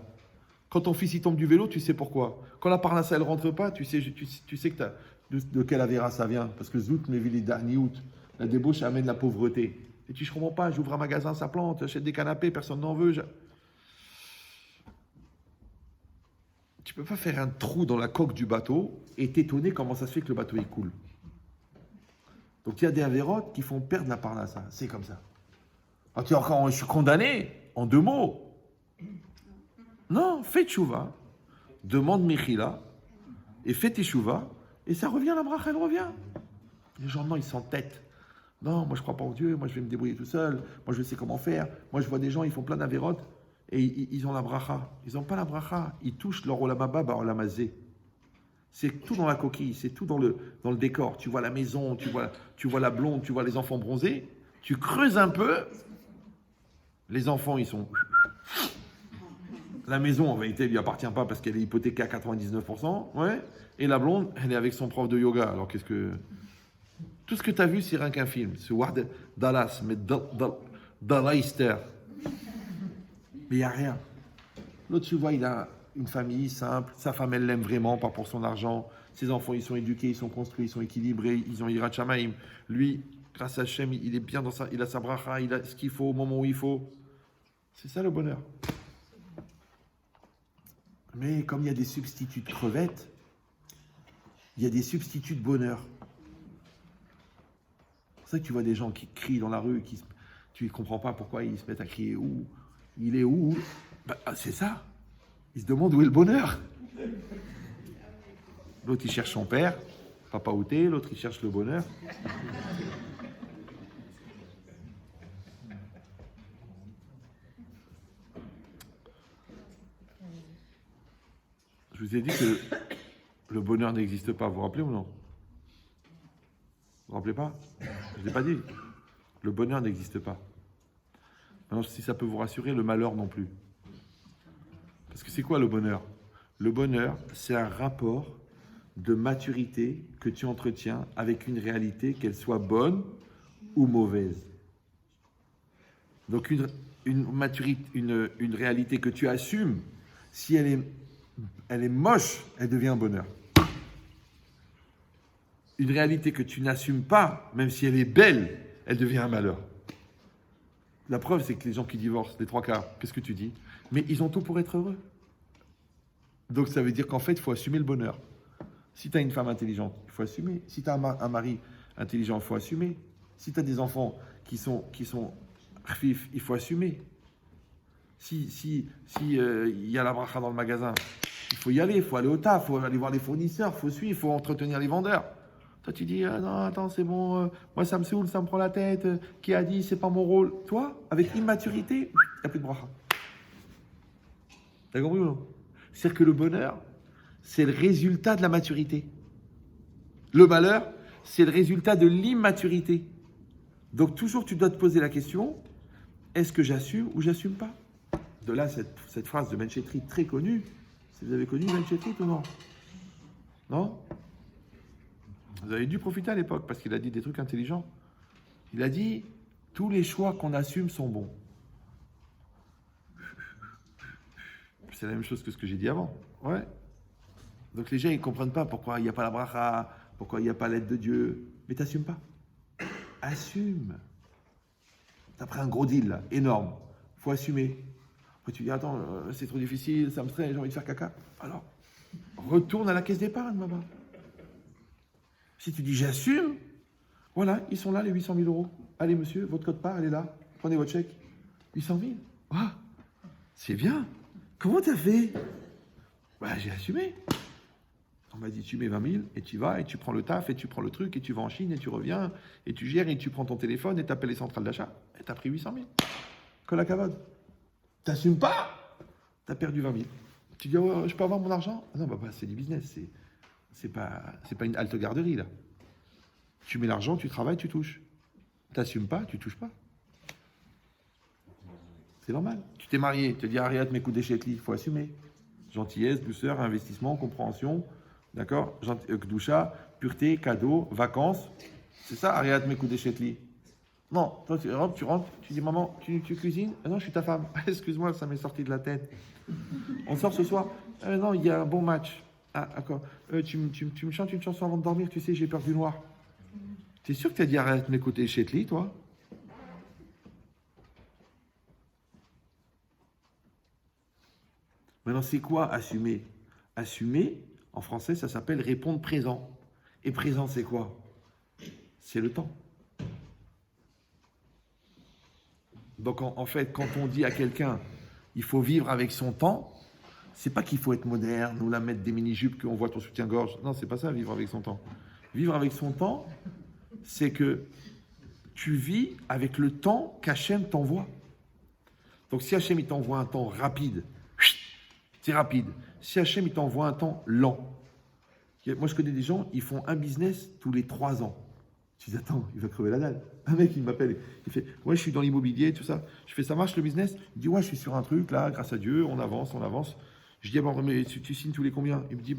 Quand ton fils il tombe du vélo, tu sais pourquoi. Quand la parnassa elle rentre pas, tu sais que de quelle Avera ça vient. Parce que Zout me vili Darniout, la débauche amène la pauvreté. Et tu ne comprends pas, j'ouvre un magasin, ça plante, j'achète des canapés, personne n'en veut. Tu ne peux pas faire un trou dans la coque du bateau et t'étonner comment ça se fait que le bateau il coule. Donc il y a des avérotes qui font perdre la parnassa. C'est comme ça. Alors tu dis encore, je suis condamné, en 2 mots. Non, fais tchouva, demande Mechila, et fais teshuva, et ça revient, la bracha, elle revient. Les gens, non, ils s'entêtent. Non, moi je crois pas en Dieu, moi je vais me débrouiller tout seul, moi je sais comment faire. Moi je vois des gens, ils font plein d'avérotes, et ils ont la bracha. Ils n'ont pas la bracha, ils touchent leur olamaba, olamazé. C'est tout dans la coquille, c'est tout dans le décor. Tu vois la maison, tu vois la blonde, tu vois les enfants bronzés, tu creuses un peu, les enfants, ils sont... La maison, en vérité, elle lui appartient pas parce qu'elle est hypothéquée à 99%. Ouais. Et la blonde, elle est avec son prof de yoga. Alors qu'est-ce que... Tout ce que tu as vu, c'est rien qu'un film. C'est Ward Dallas, mais Dalleister. Mais il n'y a rien. L'autre, tu vois, il a une famille simple. Sa femme, elle l'aime vraiment, pas pour son argent. Ses enfants, ils sont éduqués, ils sont construits, ils sont équilibrés. Ils ont Yirat Shamaim. Lui, grâce à Hachem, il est bien dans il a sa bracha, il a ce qu'il faut au moment où il faut. C'est ça le bonheur. Mais comme il y a des substituts de crevettes, il y a des substituts de bonheur. C'est pour ça que tu vois des gens qui crient dans la rue, tu ne comprends pas pourquoi ils se mettent à crier où, il est où. Ben, c'est ça. Ils se demandent où est le bonheur. L'autre il cherche son père, papa outé, l'autre il cherche le bonheur. Je vous ai dit que le bonheur n'existe pas, vous vous rappelez ou non? Vous vous rappelez pas? Je ne l'ai pas dit. Le bonheur n'existe pas. Maintenant, si ça peut vous rassurer, le malheur non plus. Parce que c'est quoi le bonheur? Le bonheur, c'est un rapport de maturité que tu entretiens avec une réalité, qu'elle soit bonne ou mauvaise. Donc une maturité, une réalité que tu assumes, si elle est moche, elle devient un bonheur. Une réalité que tu n'assumes pas, même si elle est belle, elle devient un malheur. La preuve, c'est que les gens qui divorcent, les 3/4, qu'est-ce que tu dis? Mais ils ont tout pour être heureux. Donc ça veut dire qu'en fait, il faut assumer le bonheur. Si tu as une femme intelligente, il faut assumer. Si tu as un mari intelligent, il faut assumer. Si tu as des enfants qui sont khfif, il faut assumer. Si y a la bracha dans le magasin, Il faut y aller, il faut aller au taf, il faut aller voir les fournisseurs, il faut suivre, il faut entretenir les vendeurs. Toi, tu dis, ah non, attends, c'est bon, moi, ça me saoule, ça me prend la tête, qui a dit, c'est pas mon rôle. Toi, avec immaturité, il n'y a plus de bracha. T'as compris ou non? C'est-à-dire que le bonheur, c'est le résultat de la maturité. Le malheur, c'est le résultat de l'immaturité. Donc, toujours, tu dois te poser la question, est-ce que j'assume ou j'assume pas? De là, cette phrase de Ben Chetrit très connue. Si vous avez connu Ben Chetrit ou non? Non? Vous avez dû profiter à l'époque parce qu'il a dit des trucs intelligents. Il a dit, tous les choix qu'on assume sont bons. C'est la même chose que ce que j'ai dit avant. Ouais. Donc les gens, ils ne comprennent pas pourquoi il n'y a pas la bracha, pourquoi il n'y a pas l'aide de Dieu. Mais t'assumes pas. Assume. T'as pris un gros deal, là, énorme. Faut assumer. Après tu dis, attends, c'est trop difficile, ça me stresse, j'ai envie de faire caca. Alors, retourne à la caisse d'épargne, maman. Si tu dis, j'assume, voilà, ils sont là, les 800 000 euros. Allez, monsieur, votre code-part, elle est là. Prenez votre chèque. 800 000. Ah, c'est bien. Comment t'as fait? Bah, j'ai assumé. On m'a dit, tu mets 20 000 et tu vas et tu prends le taf et tu prends le truc et tu vas en Chine et tu reviens et tu gères et tu prends ton téléphone et tu appelles les centrales d'achat et tu as pris 800 000. Que la cavade. T'assumes pas? T'as perdu 20 000. Tu dis, oh, je peux avoir mon argent? Ah non, bah, c'est du business. C'est pas une halte garderie, là. Tu mets l'argent, tu travailles, tu touches. T'assumes pas, tu touches pas. C'est normal. Tu t'es marié, tu te dis, Ariat, mes coups d'échec, il faut assumer. Gentillesse, douceur, investissement, compréhension. D'accord? Kdoucha, pureté, cadeau, vacances. C'est ça, Ariat, mes coups d'échetli. Non, toi, tu rentres, tu dis, maman, tu cuisines? Ah non, je suis ta femme. Excuse-moi, ça m'est sorti de la tête. On sort ce soir? Non, il y a un bon match. Ah, d'accord. Tu me chantes une chanson avant de dormir, tu sais, j'ai peur du noir. T'es sûr que t'as dit, Ariat, mes coups d'échetli, toi? Maintenant, c'est quoi assumer? Assumer, en français, ça s'appelle répondre présent. Et présent, c'est quoi? C'est le temps. Donc, en fait, quand on dit à quelqu'un, il faut vivre avec son temps, c'est pas qu'il faut être moderne ou la mettre des mini-jupes qu'on voit ton soutien-gorge. Non, c'est pas ça, vivre avec son temps. Vivre avec son temps, c'est que tu vis avec le temps qu'Hachem t'envoie. Donc, si Hachem il t'envoie un temps rapide, c'est rapide. Si Hachem il t'envoie un temps lent, moi je connais des gens, ils font un business tous les 3 ans. Je dis, attends, il va crever la dalle. Un mec, il m'appelle, il fait, ouais, je suis dans l'immobilier, tout ça. Je fais, ça marche le business? Il dit, ouais, je suis sur un truc, là, grâce à Dieu, on avance, on avance. Je dis, ah bon, mais tu signes tous les combien? Il me dit,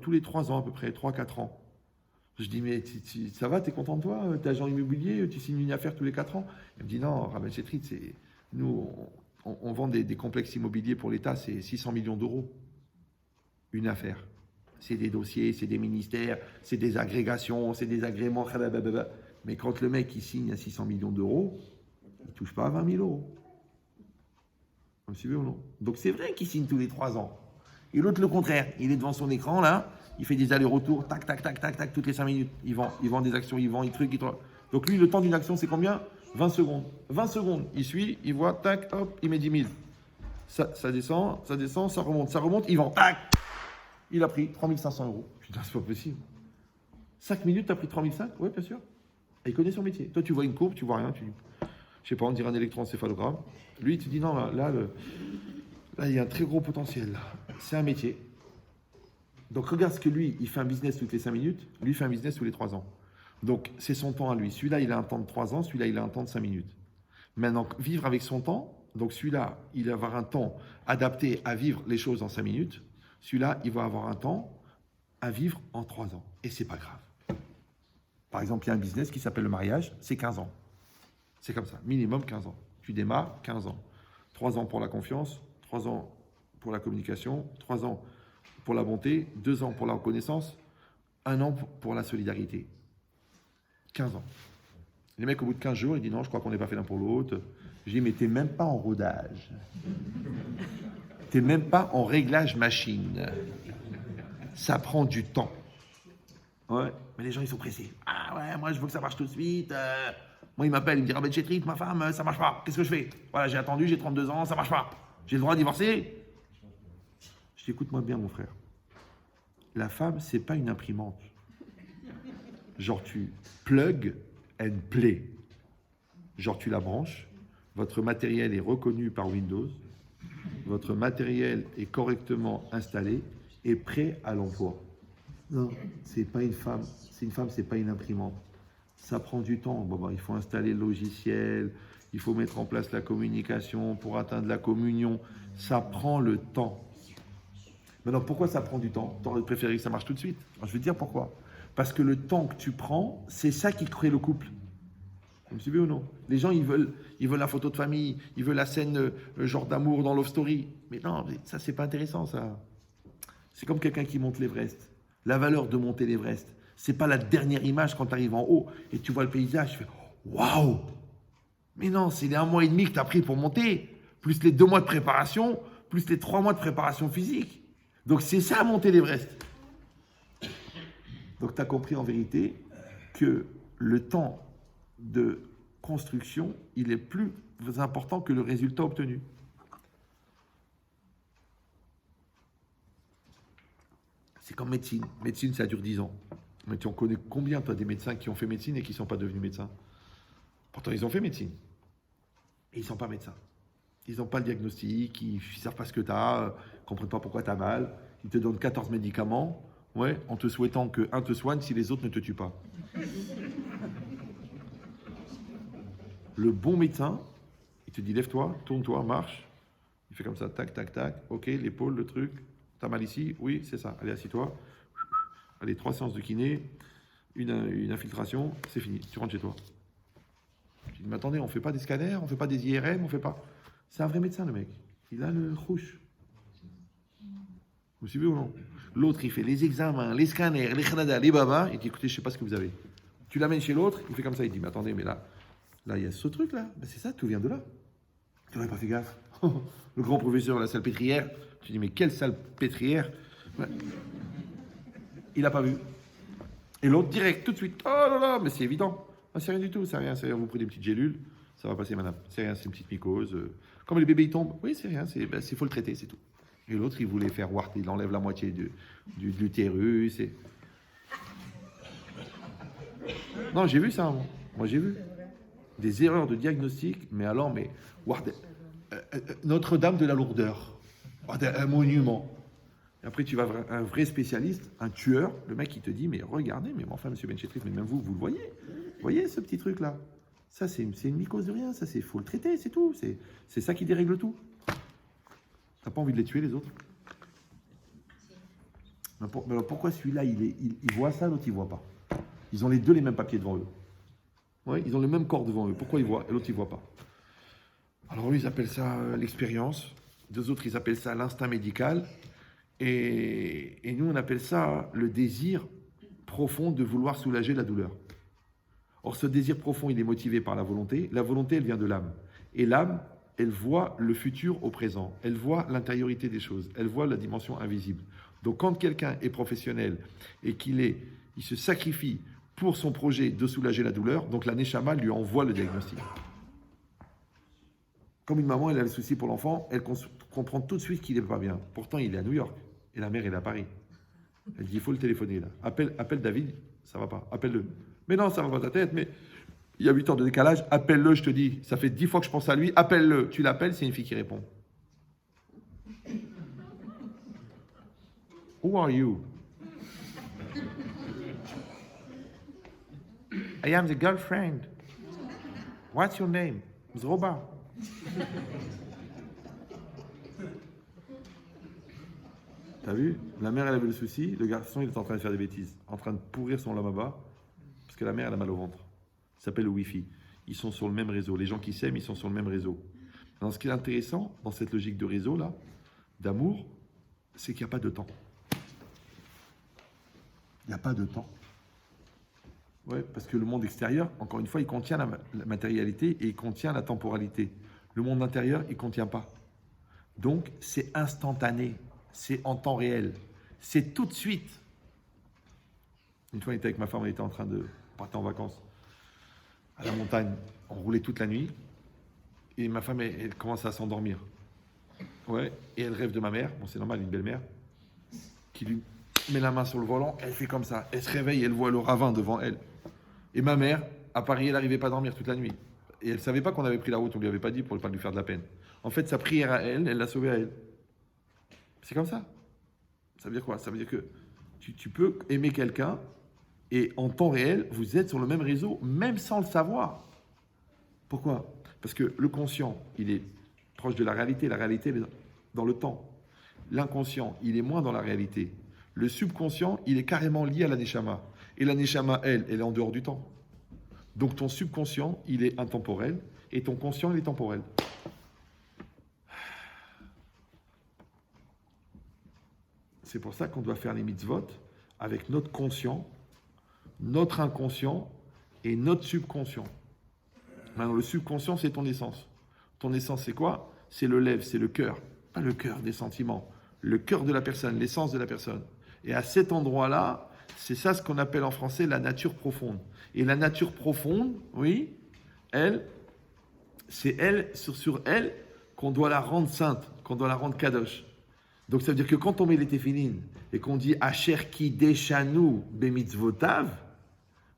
tous les 3 ans à peu près, 3-4 ans. Je dis, mais ça va, t'es content de toi? T'es agent immobilier, tu signes une affaire tous les 4 ans? Il me dit, non, Rabbi Chetrit, c'est nous, on vend des complexes immobiliers pour l'État, c'est 600 millions d'euros. Une affaire. C'est des dossiers, c'est des ministères, c'est des agrégations, c'est des agréments. Mais quand le mec il signe à 600 millions d'euros, il ne touche pas à 20 000 euros. Vous me suivez ou non? Donc c'est vrai qu'il signe tous les 3 ans. Et l'autre, le contraire. Il est devant son écran, là, il fait des allers-retours, tac, tac, tac, tac, tac, toutes les 5 minutes. Il vend des actions, il vend des trucs. Donc lui, le temps d'une action, c'est combien? 20 secondes. 20 secondes. Il suit, il voit, tac, hop, il met 10 000. Ça descend, ça remonte, il vend, tac. Il a pris 3 500 euros. Putain, c'est pas possible. 5 minutes, tu as pris 3 500? Oui, bien sûr. Et il connaît son métier. Toi, tu vois une courbe, tu vois rien. Je sais pas, on dirait un électroencéphalogramme. Lui, il te dit non, là, il y a un très gros potentiel. C'est un métier. Donc, regarde ce que lui, il fait un business toutes les 5 minutes. Lui, il fait un business tous les 3 ans. Donc, c'est son temps à lui. Celui-là, il a un temps de 3 ans. Celui-là, il a un temps de 5 minutes. Maintenant, vivre avec son temps. Donc, celui-là, il va avoir un temps adapté à vivre les choses en 5 minutes. Celui-là, il va avoir un temps à vivre en 3 ans. Et c'est pas grave. Par exemple, il y a un business qui s'appelle le mariage, c'est 15 ans. C'est comme ça, minimum 15 ans. Tu démarres, 15 ans. 3 ans pour la confiance, 3 ans pour la communication, 3 ans pour la bonté, 2 ans pour la reconnaissance, 1 an pour la solidarité. 15 ans. Les mecs, au bout de 15 jours, ils disent non, je crois qu'on n'est pas fait l'un pour l'autre. Je dis, mais t'es même pas en rodage. T'es même pas en réglage machine. Ça prend du temps. Ouais, mais les gens, ils sont pressés. Ah ouais, moi, je veux que ça marche tout de suite. Moi, il m'appelle, il me dit, Rabbi Chetrit, ma femme, ça marche pas. Qu'est-ce que je fais? Voilà, j'ai attendu, j'ai 32 ans, ça marche pas. J'ai le droit de divorcer? Je dis, écoute-moi bien, mon frère. La femme, c'est pas une imprimante. Genre, tu plug and play. Genre, tu la branches, votre matériel est reconnu par Windows, votre matériel est correctement installé et prêt à l'emploi. Non, c'est pas une femme. C'est une femme, c'est pas une imprimante. Ça prend du temps. Bon, il faut installer le logiciel, il faut mettre en place la communication pour atteindre la communion. Ça prend le temps. Maintenant, pourquoi ça prend du temps? Tu aurais préféré que ça marche tout de suite. Alors, je vais te dire pourquoi. Parce que le temps que tu prends, c'est ça qui crée le couple. Vous me suivez ou non? Les gens, ils veulent la photo de famille, ils veulent la scène genre d'amour dans Love Story. Mais non, ça, c'est pas intéressant, ça. C'est comme quelqu'un qui monte l'Everest. La valeur de monter l'Everest, c'est pas la dernière image quand tu arrives en haut et tu vois le paysage, tu fais waouh! Mais non, c'est les 1 mois et demi que tu as pris pour monter, plus les 2 mois de préparation, plus les 3 mois de préparation physique. Donc c'est ça, monter l'Everest. Donc tu as compris en vérité que le temps de construction, il est plus important que le résultat obtenu. C'est comme médecine. Médecine, ça dure 10 ans. Mais tu en connais combien, toi, des médecins qui ont fait médecine et qui ne sont pas devenus médecins? Pourtant, ils ont fait médecine. Et ils ne sont pas médecins. Ils n'ont pas le diagnostic, ils ne savent pas ce que tu as, ils ne comprennent pas pourquoi tu as mal. Ils te donnent 14 médicaments, ouais, en te souhaitant qu'un te soigne si les autres ne te tuent pas. Le bon médecin, il te dit lève-toi, tourne-toi, marche. Il fait comme ça, tac, tac, tac. Ok, l'épaule, le truc. T'as mal ici? Oui, c'est ça. Allez, assis-toi. Allez, 3 séances de kiné, une infiltration, c'est fini. Tu rentres chez toi. Je dis, mais attendez, on ne fait pas des scanners, on ne fait pas des IRM, on fait pas. C'est un vrai médecin, le mec. Il a le rouge. Vous suivez ou non? L'autre, il fait les examens, les scanners, les khanada, les babas. Il dit, écoutez, je ne sais pas ce que vous avez. Tu l'amènes chez l'autre, il fait comme ça, il dit, mais attendez, mais là, il y a ce truc-là. Ben, c'est ça, tout vient de là. Tu n'aurais pas fait gaffe. Le grand professeur de la salle pétrière. Tu dis, mais quelle salle pétrière? Ouais. Il n'a pas vu. Et l'autre, direct, tout de suite. Oh là là, mais c'est évident. Ah, c'est rien du tout, c'est rien. Vous prenez des petites gélules, ça va passer, madame. C'est rien, c'est une petite mycose. Comme les bébés, ils tombent. Oui, c'est rien, faut le traiter, c'est tout. Et l'autre, il voulait faire wart, il enlève la moitié de l'utérus. Et... Non, j'ai vu ça, moi j'ai vu. Des erreurs de diagnostic, mais alors, mais Notre-Dame de la lourdeur. Un monument. Et après, tu vas voir un vrai spécialiste, un tueur, le mec, il te dit, mais regardez, mais enfin, monsieur Benchetrit, mais même vous le voyez. Vous voyez ce petit truc-là? Ça, c'est une mycose de rien. Ça, c'est faut le traiter, c'est tout. C'est ça qui dérègle tout. T'as pas envie de les tuer, les autres? Mais alors, pourquoi celui-là, il voit ça, l'autre, il voit pas? Ils ont les deux les mêmes papiers devant eux. Ouais, ils ont le même corps devant eux. Pourquoi ils voient et l'autre, il voit pas? Alors, eux, ils appellent ça l'expérience. Deux autres, ils appellent ça l'instinct médical. Et nous, on appelle ça le désir profond de vouloir soulager la douleur. Or, ce désir profond, il est motivé par la volonté. La volonté, elle vient de l'âme. Et l'âme, elle voit le futur au présent. Elle voit l'intériorité des choses. Elle voit la dimension invisible. Donc, quand quelqu'un est professionnel et il se sacrifie pour son projet de soulager la douleur, donc la Neshama lui envoie le diagnostic. Comme une maman, elle a le souci pour l'enfant, elle comprend tout de suite qu'il n'est pas bien. Pourtant, il est à New York et la mère, elle est à Paris. Elle dit, il faut le téléphoner là. Appelle David, ça va pas. Appelle-le. Mais non, ça va pas ta tête, mais il y a 8 heures de décalage. Appelle-le, je te dis. Ça fait 10 fois que je pense à lui. Appelle-le. Tu l'appelles, c'est une fille qui répond. Who are you? I am the girlfriend. What's your name? Zroba. T'as vu? La mère, elle avait le souci. Le garçon, il est en train de faire des bêtises. En train de pourrir son lamaba. Parce que la mère, elle a mal au ventre. Ça s'appelle le Wi-Fi. Ils sont sur le même réseau. Les gens qui s'aiment, ils sont sur le même réseau. Alors, ce qui est intéressant dans cette logique de réseau, là, d'amour, c'est qu'il n'y a pas de temps. Il n'y a pas de temps. Ouais, parce que le monde extérieur, encore une fois, il contient la matérialité et il contient la temporalité. Le monde intérieur, il ne contient pas. Donc, c'est instantané. C'est en temps réel. C'est tout de suite. Une fois, on était avec ma femme, on était en train de partir en vacances à la montagne. On roulait toute la nuit. Et ma femme, elle commence à s'endormir. Ouais, et elle rêve de ma mère. Bon, c'est normal, une belle-mère. qui lui met la main sur le volant, elle fait comme ça. Elle se réveille, elle voit le ravin devant elle. Et ma mère, à Paris, elle n'arrivait pas à dormir toute la nuit. Et elle ne savait pas qu'on avait pris la route, on ne lui avait pas dit pour ne pas lui faire de la peine. En fait, sa prière à elle, elle l'a sauvée à elle. C'est comme ça. Ça veut dire quoi? Ça veut dire que tu peux aimer quelqu'un et en temps réel, vous êtes sur le même réseau, même sans le savoir. Pourquoi? Parce que le conscient, il est proche de la réalité elle est dans le temps. L'inconscient, il est moins dans la réalité. Le subconscient, il est carrément lié à la neshama. Et la neshama, elle est en dehors du temps. Donc ton subconscient, il est intemporel, et ton conscient, il est temporel. C'est pour ça qu'on doit faire les mitzvot avec notre conscient, notre inconscient et notre subconscient. Maintenant, le subconscient, c'est ton essence. Ton essence, c'est quoi? C'est le lève, c'est le cœur. Pas le cœur des sentiments. Le cœur de la personne, l'essence de la personne. Et à cet endroit-là, c'est ça ce qu'on appelle en français la nature profonde. Et la nature profonde, oui, elle, c'est elle, sur elle, qu'on doit la rendre sainte, qu'on doit la rendre kadosh. Donc ça veut dire que quand on met les téphilines et qu'on dit Asher ki deshanu bemitzvotav,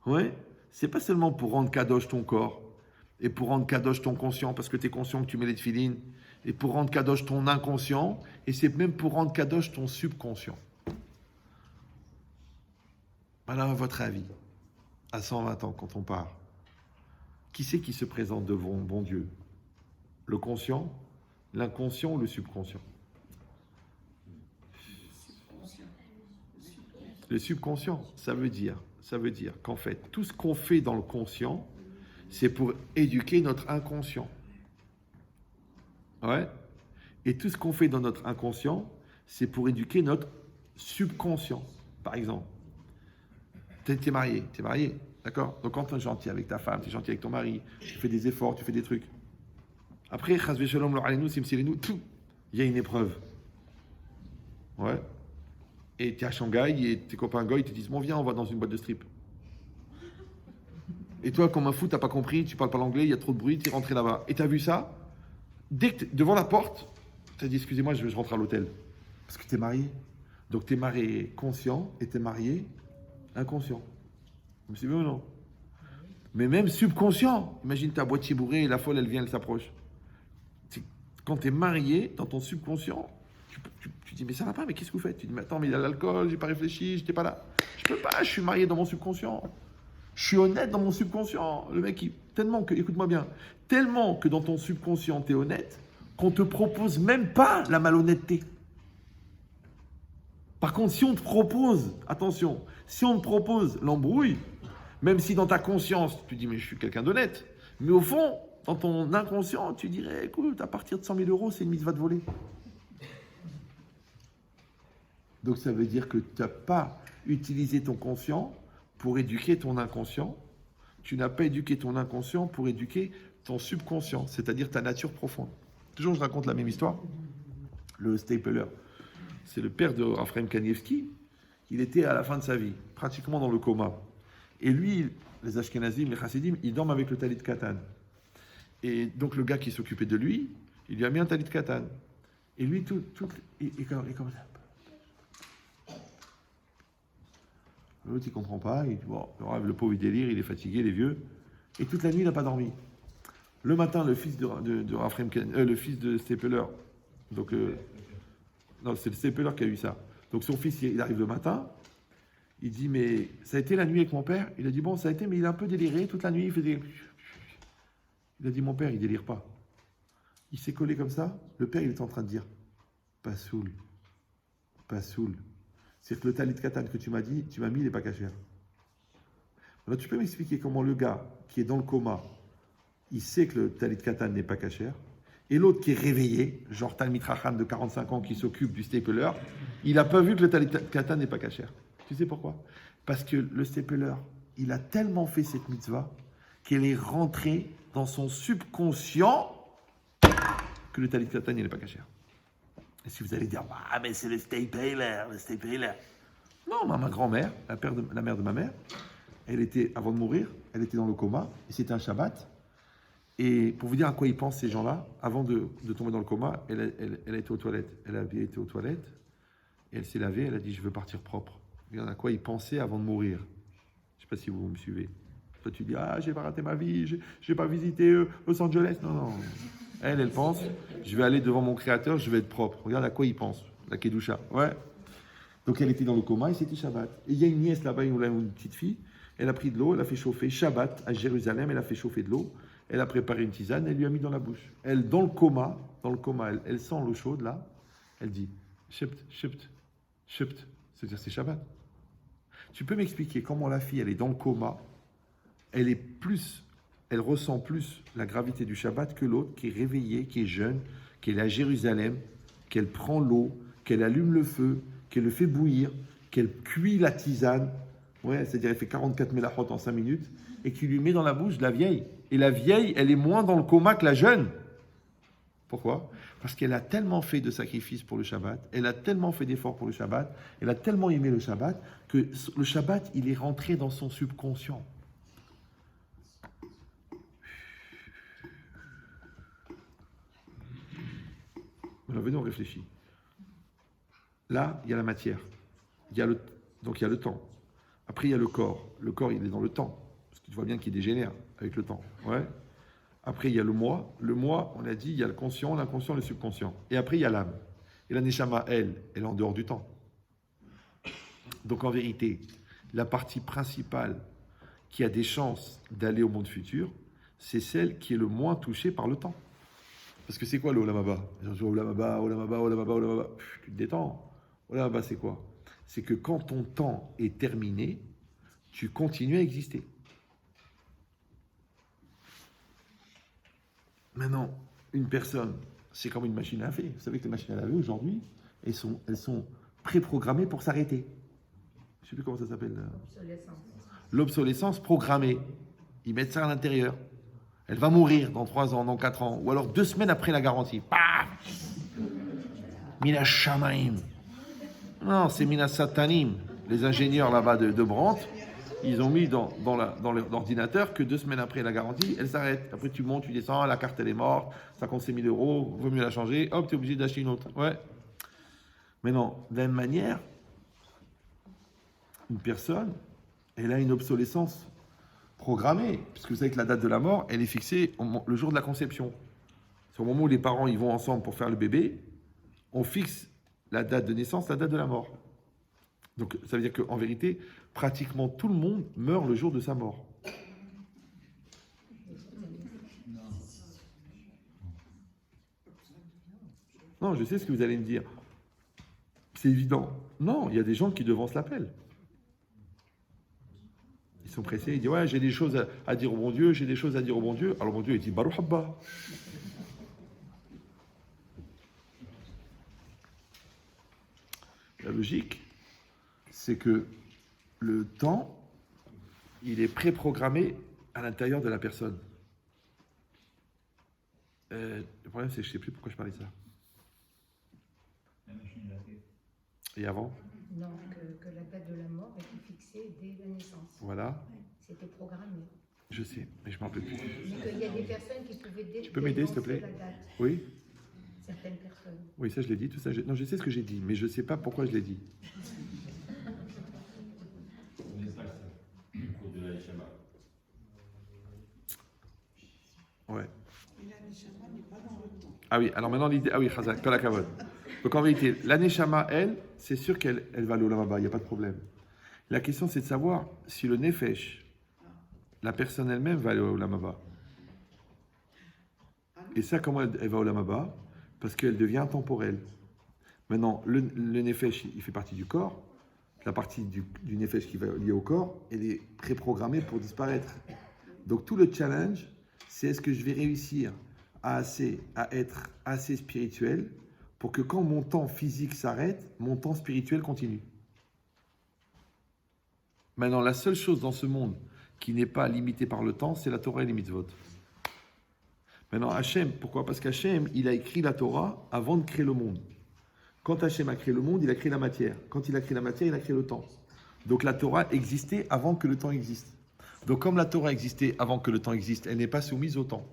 ouais, c'est pas seulement pour rendre kadosh ton corps et pour rendre kadosh ton conscient parce que tu es conscient que tu mets les téphilines et pour rendre kadosh ton inconscient et c'est même pour rendre kadosh ton subconscient. Alors à votre avis, à 120 ans quand on part, qui c'est qui se présente devant bon Dieu? Le conscient, l'inconscient ou le subconscient? Le subconscient, ça veut dire qu'en fait, tout ce qu'on fait dans le conscient, c'est pour éduquer notre inconscient. Ouais. Et tout ce qu'on fait dans notre inconscient, c'est pour éduquer notre subconscient. Par exemple, t'es marié, d'accord? Donc quand tu es gentil avec ta femme, tu es gentil avec ton mari, tu fais des efforts, tu fais des trucs. Après, chas v'shalom lo alenu, simsilenu, il y a une épreuve. Ouais. Et tu es à Shanghai et tes copains goy te disent bon viens on va dans une boîte de strip. Et toi comme un fou t'as pas compris, tu parles pas l'anglais, il y a trop de bruit, tu es rentré là-bas. Et tu as vu ça? Dès que devant la porte, tu as dit excusez-moi je rentre à l'hôtel. Parce que tu es marié. Donc tu es marié conscient et tu es marié inconscient. Vous me suivez ou non? Mais même subconscient. Imagine ta boîtier bourré et la folle elle vient, elle s'approche. Quand tu es marié dans ton subconscient, tu dis mais ça va pas, mais qu'est-ce que vous faites? Tu dis mais attends mais il y a l'alcool, j'ai pas réfléchi, j'étais pas là. Je peux pas, je suis marié dans mon subconscient. Je suis honnête dans mon subconscient. Le mec, tellement que, écoute-moi bien, tellement que dans ton subconscient t'es honnête qu'on te propose même pas la malhonnêteté. Par contre, si on te propose, attention, si on te propose l'embrouille, même si dans ta conscience tu dis mais je suis quelqu'un d'honnête, mais au fond, dans ton inconscient, tu dirais écoute, à partir de 100 000 euros, c'est une mitzvah de voler. Donc ça veut dire que tu n'as pas utilisé ton conscient pour éduquer ton inconscient. Tu n'as pas éduqué ton inconscient pour éduquer ton subconscient, c'est-à-dire ta nature profonde. Toujours je raconte la même histoire. Le Stapler, c'est le père de Raphaël Kanievski. Il était à la fin de sa vie, pratiquement dans le coma. Et lui, les Ashkenazim, les Chassidim, ils dorment avec le talit katan. Et donc le gars qui s'occupait de lui, il lui a mis un talit katan. Et lui, il comme ça. L'autre, il ne comprend pas. Il dit, bon, le pauvre, il délire, il est fatigué, il est vieux. Et toute la nuit, il n'a pas dormi. Le matin, le fils de Raphaël, le fils de Stapler, donc, non, c'est le Stapler qui a eu ça. Donc son fils, il arrive le matin, il dit, mais ça a été la nuit avec mon père? Il a dit, bon, ça a été, mais il a un peu déliré toute la nuit. Il faisait... Il a dit, mon père, il délire pas. Il s'est collé comme ça. Le père, il est en train de dire, pas saoul. C'est que le talit katan que tu m'as mis, il n'est pas cachère. Alors tu peux m'expliquer comment le gars qui est dans le coma, il sait que le talit katan n'est pas cachère, et l'autre qui est réveillé, genre Talmid Chacham de 45 ans qui s'occupe du stapler, il n'a pas vu que le talit katan n'est pas cachère. Tu sais pourquoi? Parce que le stapler, il a tellement fait cette mitzvah qu'elle est rentrée dans son subconscient que le talit katan n'est pas cachère. Et si vous allez dire, ah mais c'est le stapler. Non, ma grand-mère, la mère de ma mère, elle était, avant de mourir, elle était dans le coma, et c'était un Shabbat. Et pour vous dire à quoi ils pensent ces gens-là, avant de tomber dans le coma, elle a été aux toilettes. Elle a été aux toilettes, Et elle s'est lavée, elle a dit, je veux partir propre. Regarde à quoi il pensait avant de mourir. Je ne sais pas si vous me suivez. Toi, tu dis, ah, j'ai pas raté ma vie, j'ai pas visité Los Angeles. Non, non. Elle pense, je vais aller devant mon créateur, je vais être propre. Regarde à quoi il pense, la Kedusha. Ouais. Donc elle était dans le coma et c'était Shabbat. Et il y a une nièce là-bas, une petite fille, elle a pris de l'eau, elle a fait chauffer Shabbat à Jérusalem, elle a fait chauffer de l'eau, elle a préparé une tisane, elle lui a mis dans la bouche. Elle, dans le coma, elle sent l'eau chaude là, elle dit, shept, shept, shept, c'est-à-dire c'est Shabbat. Tu peux m'expliquer comment la fille, elle est dans le coma, elle ressent plus la gravité du Shabbat que l'autre qui est réveillée, qui est jeune, qui est à Jérusalem, qu'elle prend l'eau, qu'elle allume le feu, qu'elle le fait bouillir, qu'elle cuit la tisane, ouais, c'est-à-dire elle fait 44 mélachot en 5 minutes, et qui lui met dans la bouche de la vieille. Et la vieille, elle est moins dans le coma que la jeune. Pourquoi ? Parce qu'elle a tellement fait de sacrifices pour le Shabbat, elle a tellement fait d'efforts pour le Shabbat, elle a tellement aimé le Shabbat, que le Shabbat, il est rentré dans son subconscient. Alors, venez, on réfléchit. Là, il y a la matière. Donc, il y a le temps. Après, il y a le corps. Le corps, il est dans le temps. Parce que tu vois bien qu'il dégénère avec le temps. Ouais. Après, il y a le moi. Le moi, on a dit, il y a le conscient, l'inconscient, le subconscient. Et après, il y a l'âme. Et la neshama, elle est en dehors du temps. Donc, en vérité, la partie principale qui a des chances d'aller au monde futur, c'est celle qui est le moins touchée par le temps. Parce que c'est quoi le Olam Haba ? Olam Haba, Olam Haba, Olam Haba, Olam Haba. Tu te détends. Olam Haba, c'est quoi ? C'est que quand ton temps est terminé, tu continues à exister. Maintenant, une personne, c'est comme une machine à laver. Vous savez que les machines à laver, aujourd'hui, elles sont préprogrammées pour s'arrêter. Je ne sais plus comment ça s'appelle. L'obsolescence programmée. Ils mettent ça à l'intérieur. Elle va mourir dans 3 ans, dans 4 ans, ou alors 2 semaines après la garantie. Paf ! Mina Shamaim. Non, c'est Mina Satanim. Les ingénieurs là-bas de Brandt, ils ont mis dans l'ordinateur que 2 semaines après la garantie, elle s'arrête. Après, tu montes, tu descends, la carte elle est morte, ça compte 000 euros, vaut mieux la changer, hop, tu es obligé d'acheter une autre. Ouais. Mais non, de la même manière, une personne, elle a une obsolescence programmée, puisque vous savez que la date de la mort, elle est fixée le jour de la conception. C'est au moment où les parents ils vont ensemble pour faire le bébé, on fixe la date de naissance, la date de la mort. Donc ça veut dire qu'en vérité, pratiquement tout le monde meurt le jour de sa mort. Non, je sais ce que vous allez me dire. C'est évident. Non, il y a des gens qui devancent l'appel. Ils sont pressés, ils disent ouais, j'ai des choses à dire au bon Dieu, j'ai des choses à dire au bon Dieu. Alors bon Dieu il dit Baruch Haba. La logique, c'est que le temps, il est préprogrammé à l'intérieur de la personne. Le problème, c'est que je ne sais plus pourquoi je parlais de ça. Et avant ? Non, que la date de la mort était fixée dès la naissance. Voilà. C'était programmé. Je sais, mais je ne m'en rappelle plus. Mais qu'il y a des personnes qui pouvaient Tu peux m'aider, s'il te plaît ? la date. Oui ? Certaines personnes. Oui, ça je l'ai dit, tout ça. Non, je sais ce que j'ai dit, mais je ne sais pas pourquoi je l'ai dit. Ouais. Ah oui, alors maintenant l'idée. Ah oui, Chazak, Kol HaKavod. Donc en vérité, la Neshama, elle, c'est sûr qu'elle va aller au Olam Haba, il n'y a pas de problème. La question, c'est de savoir si le Nefesh, la personne elle-même, va aller au Olam Haba. Et ça, comment elle va au Olam Haba ? Parce qu'elle devient temporelle. Maintenant, le Nefesh, il fait partie du corps. La partie du Nefesh qui va lier au corps, elle est préprogrammée pour disparaître. Donc tout le challenge, c'est est-ce que je vais réussir à être assez spirituel pour que quand mon temps physique s'arrête, mon temps spirituel continue. Maintenant, la seule chose dans ce monde qui n'est pas limitée par le temps, c'est la Torah et les mitzvot. Maintenant, Hachem, pourquoi ? Parce qu'Hachem, il a écrit la Torah avant de créer le monde. Quand Hachem a créé le monde, il a créé la matière. Quand il a créé la matière, il a créé le temps. Donc la Torah existait avant que le temps existe. Donc comme la Torah existait avant que le temps existe, elle n'est pas soumise au temps.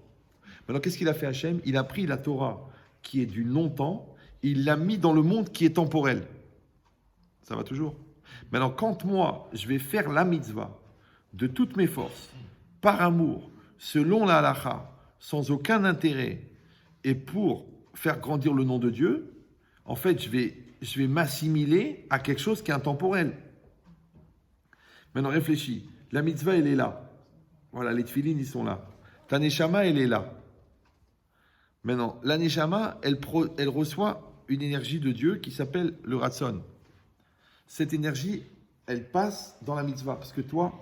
Maintenant, qu'est-ce qu'il a fait Hachem ? Il a pris la Torah qui est du non-temps, et il l'a mis dans le monde qui est temporel. Ça va toujours? Maintenant, quand moi, je vais faire la mitzvah de toutes mes forces, par amour, selon la halakha, sans aucun intérêt, et pour faire grandir le nom de Dieu, en fait, je vais m'assimiler à quelque chose qui est intemporel. Maintenant, réfléchis. La mitzvah, elle est là. Voilà, les tefilines, ils sont là. Ta neshama, elle est là. Maintenant, la neshama, elle reçoit une énergie de Dieu qui s'appelle le ratson. Cette énergie, elle passe dans la mitzvah, parce que toi,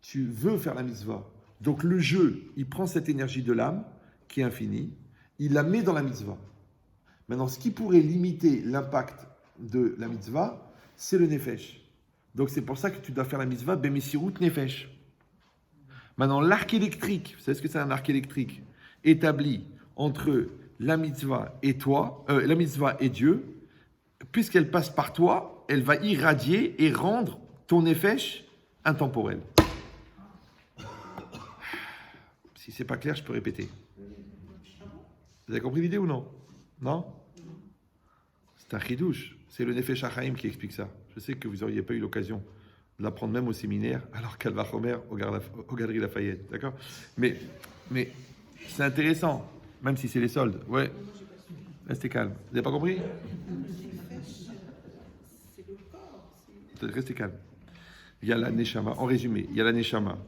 tu veux faire la mitzvah. Donc le jeu, il prend cette énergie de l'âme, qui est infinie, il la met dans la mitzvah. Maintenant, ce qui pourrait limiter l'impact de la mitzvah, c'est le nefesh. Donc c'est pour ça que tu dois faire la mitzvah bemesirut nefesh. Maintenant, l'arc électrique, vous savez ce que c'est un arc électrique? Établi entre la mitzvah et toi, la mitzvah et Dieu, puisqu'elle passe par toi, elle va irradier et rendre ton nefesh intemporel. Si c'est pas clair, je peux répéter. Vous avez compris l'idée ou non? Non? C'est un chidouche. C'est le Nefesh HaChaim qui explique ça. Je sais que vous n'auriez pas eu l'occasion de l'apprendre même au séminaire, alors qu'Al Vachomer au Galeries Lafayette. D'accord? Mais c'est intéressant, même si c'est les soldes. Ouais. Restez calme. Vous n'avez pas compris? Restez calme. Il y a la Neshama. En résumé, il y a la Neshama.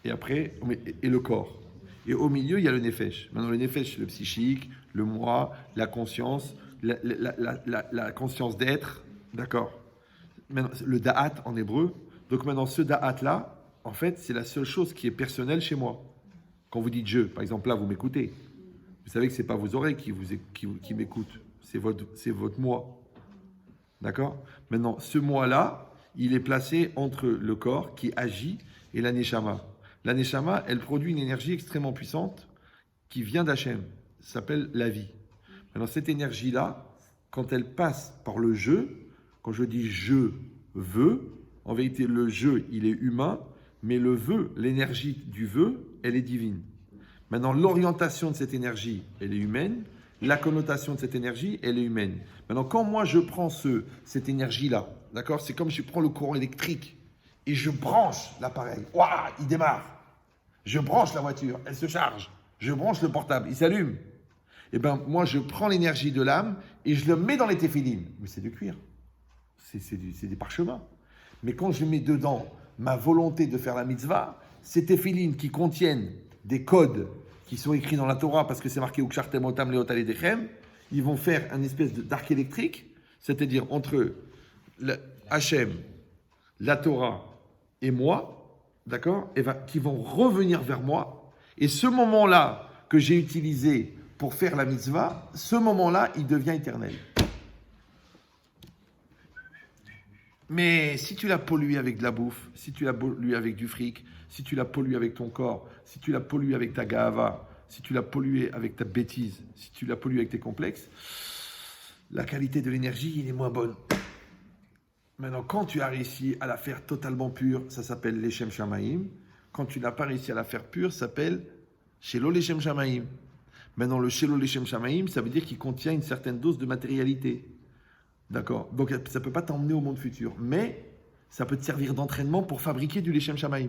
Et après, et le corps. Et au milieu, il y a le Nefesh. Maintenant, le Nefesh, c'est le psychique, le moi, la conscience, la conscience d'être. D'accord? Maintenant, le Da'at en hébreu. Donc maintenant, ce Da'at-là, en fait, c'est la seule chose qui est personnelle chez moi. Quand vous dites je, par exemple, là, vous m'écoutez. Vous savez que ce n'est pas vos oreilles qui m'écoutent. C'est votre moi. D'accord? Maintenant, ce moi-là, il est placé entre le corps qui agit et la Neshama. La Neshama, elle produit une énergie extrêmement puissante qui vient d'Hachem. Ça s'appelle la vie. Maintenant, cette énergie-là, quand elle passe par le jeu, quand je dis je veux, en vérité, le jeu, il est humain, mais le vœu, l'énergie du vœu, elle est divine. Maintenant, l'orientation de cette énergie, elle est humaine. La connotation de cette énergie, elle est humaine. Maintenant, quand moi, je prends cette énergie-là, d'accord, c'est comme je prends le courant électrique et je branche l'appareil. Waouh, il démarre. Je branche la voiture, elle se charge. Je branche le portable, il s'allume. Et bien, moi, je prends l'énergie de l'âme et je le mets dans les téphilines. Mais c'est du cuir. C'est des parchemins. Mais quand je mets dedans ma volonté de faire la mitzvah, ces téphilines qui contiennent des codes qui sont écrits dans la Torah parce que c'est marqué Ukshartem otam leot aledechem, ils vont faire une espèce d'arc électrique, c'est-à-dire entre Hachem, la Torah et moi, d'accord, et qui vont revenir vers moi. Et ce moment-là que j'ai utilisé pour faire la mitzvah, ce moment-là, il devient éternel. Mais si tu l'as pollué avec de la bouffe, si tu l'as pollué avec du fric, si tu l'as pollué avec ton corps, si tu l'as pollué avec ta gahava, si tu l'as pollué avec ta bêtise, si tu l'as pollué avec tes complexes, la qualité de l'énergie, il est moins bonne. Maintenant, quand tu as réussi à la faire totalement pure, ça s'appelle l'Eshem Shamaim. Quand tu n'as pas réussi à la faire pure, ça s'appelle Shelo l'Eshem Shamaim. Maintenant, le Shelo l'Eshem Shamaim, ça veut dire qu'il contient une certaine dose de matérialité. D'accord? Donc, ça ne peut pas t'emmener au monde futur. Mais ça peut te servir d'entraînement pour fabriquer du Leshem Shamaim.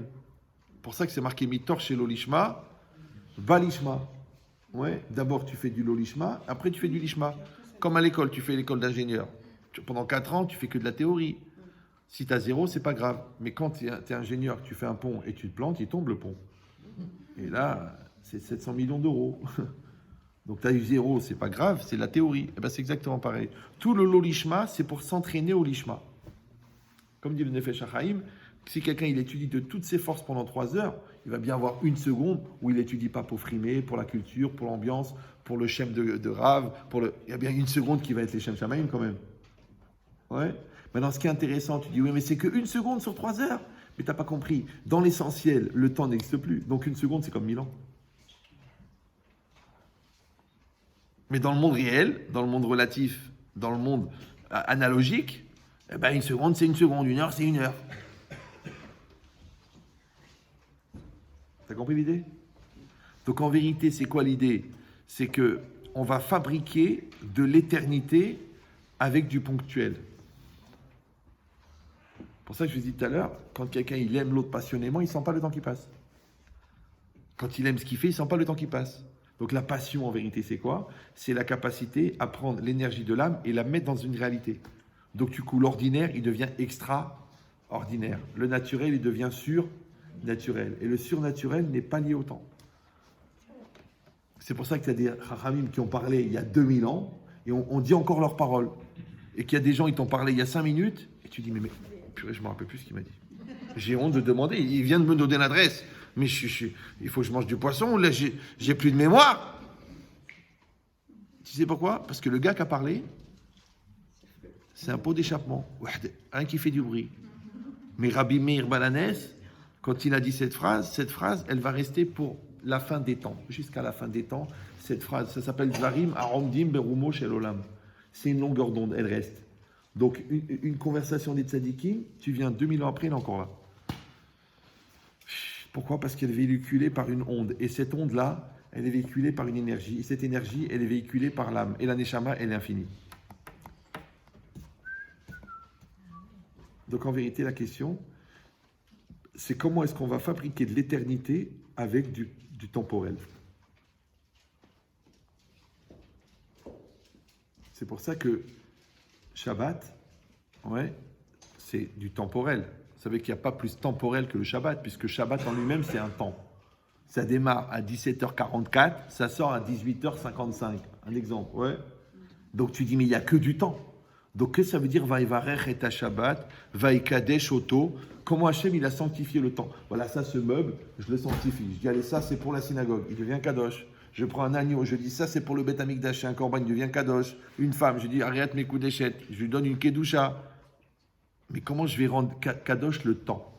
Pour ça que c'est marqué Mitor chez l'Olishma, Valishma. Ouais, d'abord tu fais du Lolishma, après tu fais du Lishma. Comme à l'école, tu fais l'école d'ingénieur. Pendant 4 ans, tu fais que de la théorie. Si tu as 0, c'est pas grave. Mais quand tu es ingénieur, tu fais un pont et tu te plantes, il tombe le pont. Et là, c'est 700 millions d'euros. Donc tu as eu 0, c'est pas grave, c'est de la théorie. Et ben, c'est exactement pareil. Tout le Lolishma, c'est pour s'entraîner au Lishma. Comme dit le Nefesh HaChaim, si quelqu'un il étudie de toutes ses forces pendant 3 heures, il va bien avoir 1 seconde où il étudie pas pour frimer, pour la culture, pour l'ambiance, pour le shem de Rav, il y a bien 1 seconde qui va être les shem shamaim quand même. Ouais. Maintenant, ce qui est intéressant, tu dis oui, mais c'est que 1 seconde sur 3 heures. Mais tu n'as pas compris. Dans l'essentiel, le temps n'existe plus. Donc 1 seconde, c'est comme 1000 ans. Mais dans le monde réel, dans le monde relatif, dans le monde analogique, eh ben 1 seconde, c'est 1 seconde. 1 heure, c'est 1 heure. T'as compris l'idée? Donc en vérité, c'est quoi l'idée? C'est que on va fabriquer de l'éternité avec du ponctuel. Pour ça que je vous dis tout à l'heure, quand quelqu'un il aime l'autre passionnément, il ne sent pas le temps qui passe. Quand il aime ce qu'il fait, il ne sent pas le temps qui passe. Donc la passion, en vérité, c'est quoi? C'est la capacité à prendre l'énergie de l'âme et la mettre dans une réalité. Donc du coup, l'ordinaire, il devient extraordinaire. Le naturel, il devient surnaturel. Et le surnaturel n'est pas lié au temps. C'est pour ça qu'il y a des Chachamim qui ont parlé il y a 2000 ans, et on dit encore leurs paroles. Et qu'il y a des gens qui t'ont parlé il y a 5 minutes, et tu dis, mais purée, je ne me rappelle plus ce qu'il m'a dit. J'ai honte de demander, il vient de me donner l'adresse. Mais il faut que je mange du poisson, là j'ai plus de mémoire. Tu sais pourquoi? Parce que le gars qui a parlé, c'est un pot d'échappement. Un qui fait du bruit. Mais Rabbi Meir Balanès, quand il a dit cette phrase, elle va rester pour la fin des temps. Jusqu'à la fin des temps, cette phrase, ça s'appelle Dvarim Aromdim Berumo Shel Olam. C'est une longueur d'onde, elle reste. Donc, une conversation des tzadikim, tu viens 2000 ans après, elle est encore là. Pourquoi? Parce qu'elle est véhiculée par une onde. Et cette onde-là, elle est véhiculée par une énergie. Et cette énergie, elle est véhiculée par l'âme. Et la neshama, elle est infinie. Donc en vérité, la question, c'est comment est-ce qu'on va fabriquer de l'éternité avec du temporel. C'est pour ça que Shabbat, ouais, c'est du temporel. Vous savez qu'il n'y a pas plus temporel que le Shabbat, puisque Shabbat en lui-même, c'est un temps. Ça démarre à 17h44, ça sort à 18h55. Un exemple, ouais. Donc tu dis, mais il n'y a que du temps. Donc qu'est-ce que ça veut dire Vaïvarech et Shabbat, Vaïkadesh Oto? Comment Hachem il a sanctifié le temps? Voilà, ça, ce meuble, je le sanctifie. Je dis, allez, ça, c'est pour la synagogue. Il devient Kadosh. Je prends un agneau, je dis, ça, c'est pour le Beth Amikdash, un korban, il devient Kadosh. Une femme, je dis, arrête mes coups d'échette. Je lui donne une Kedusha. Mais comment je vais rendre Kadosh le temps?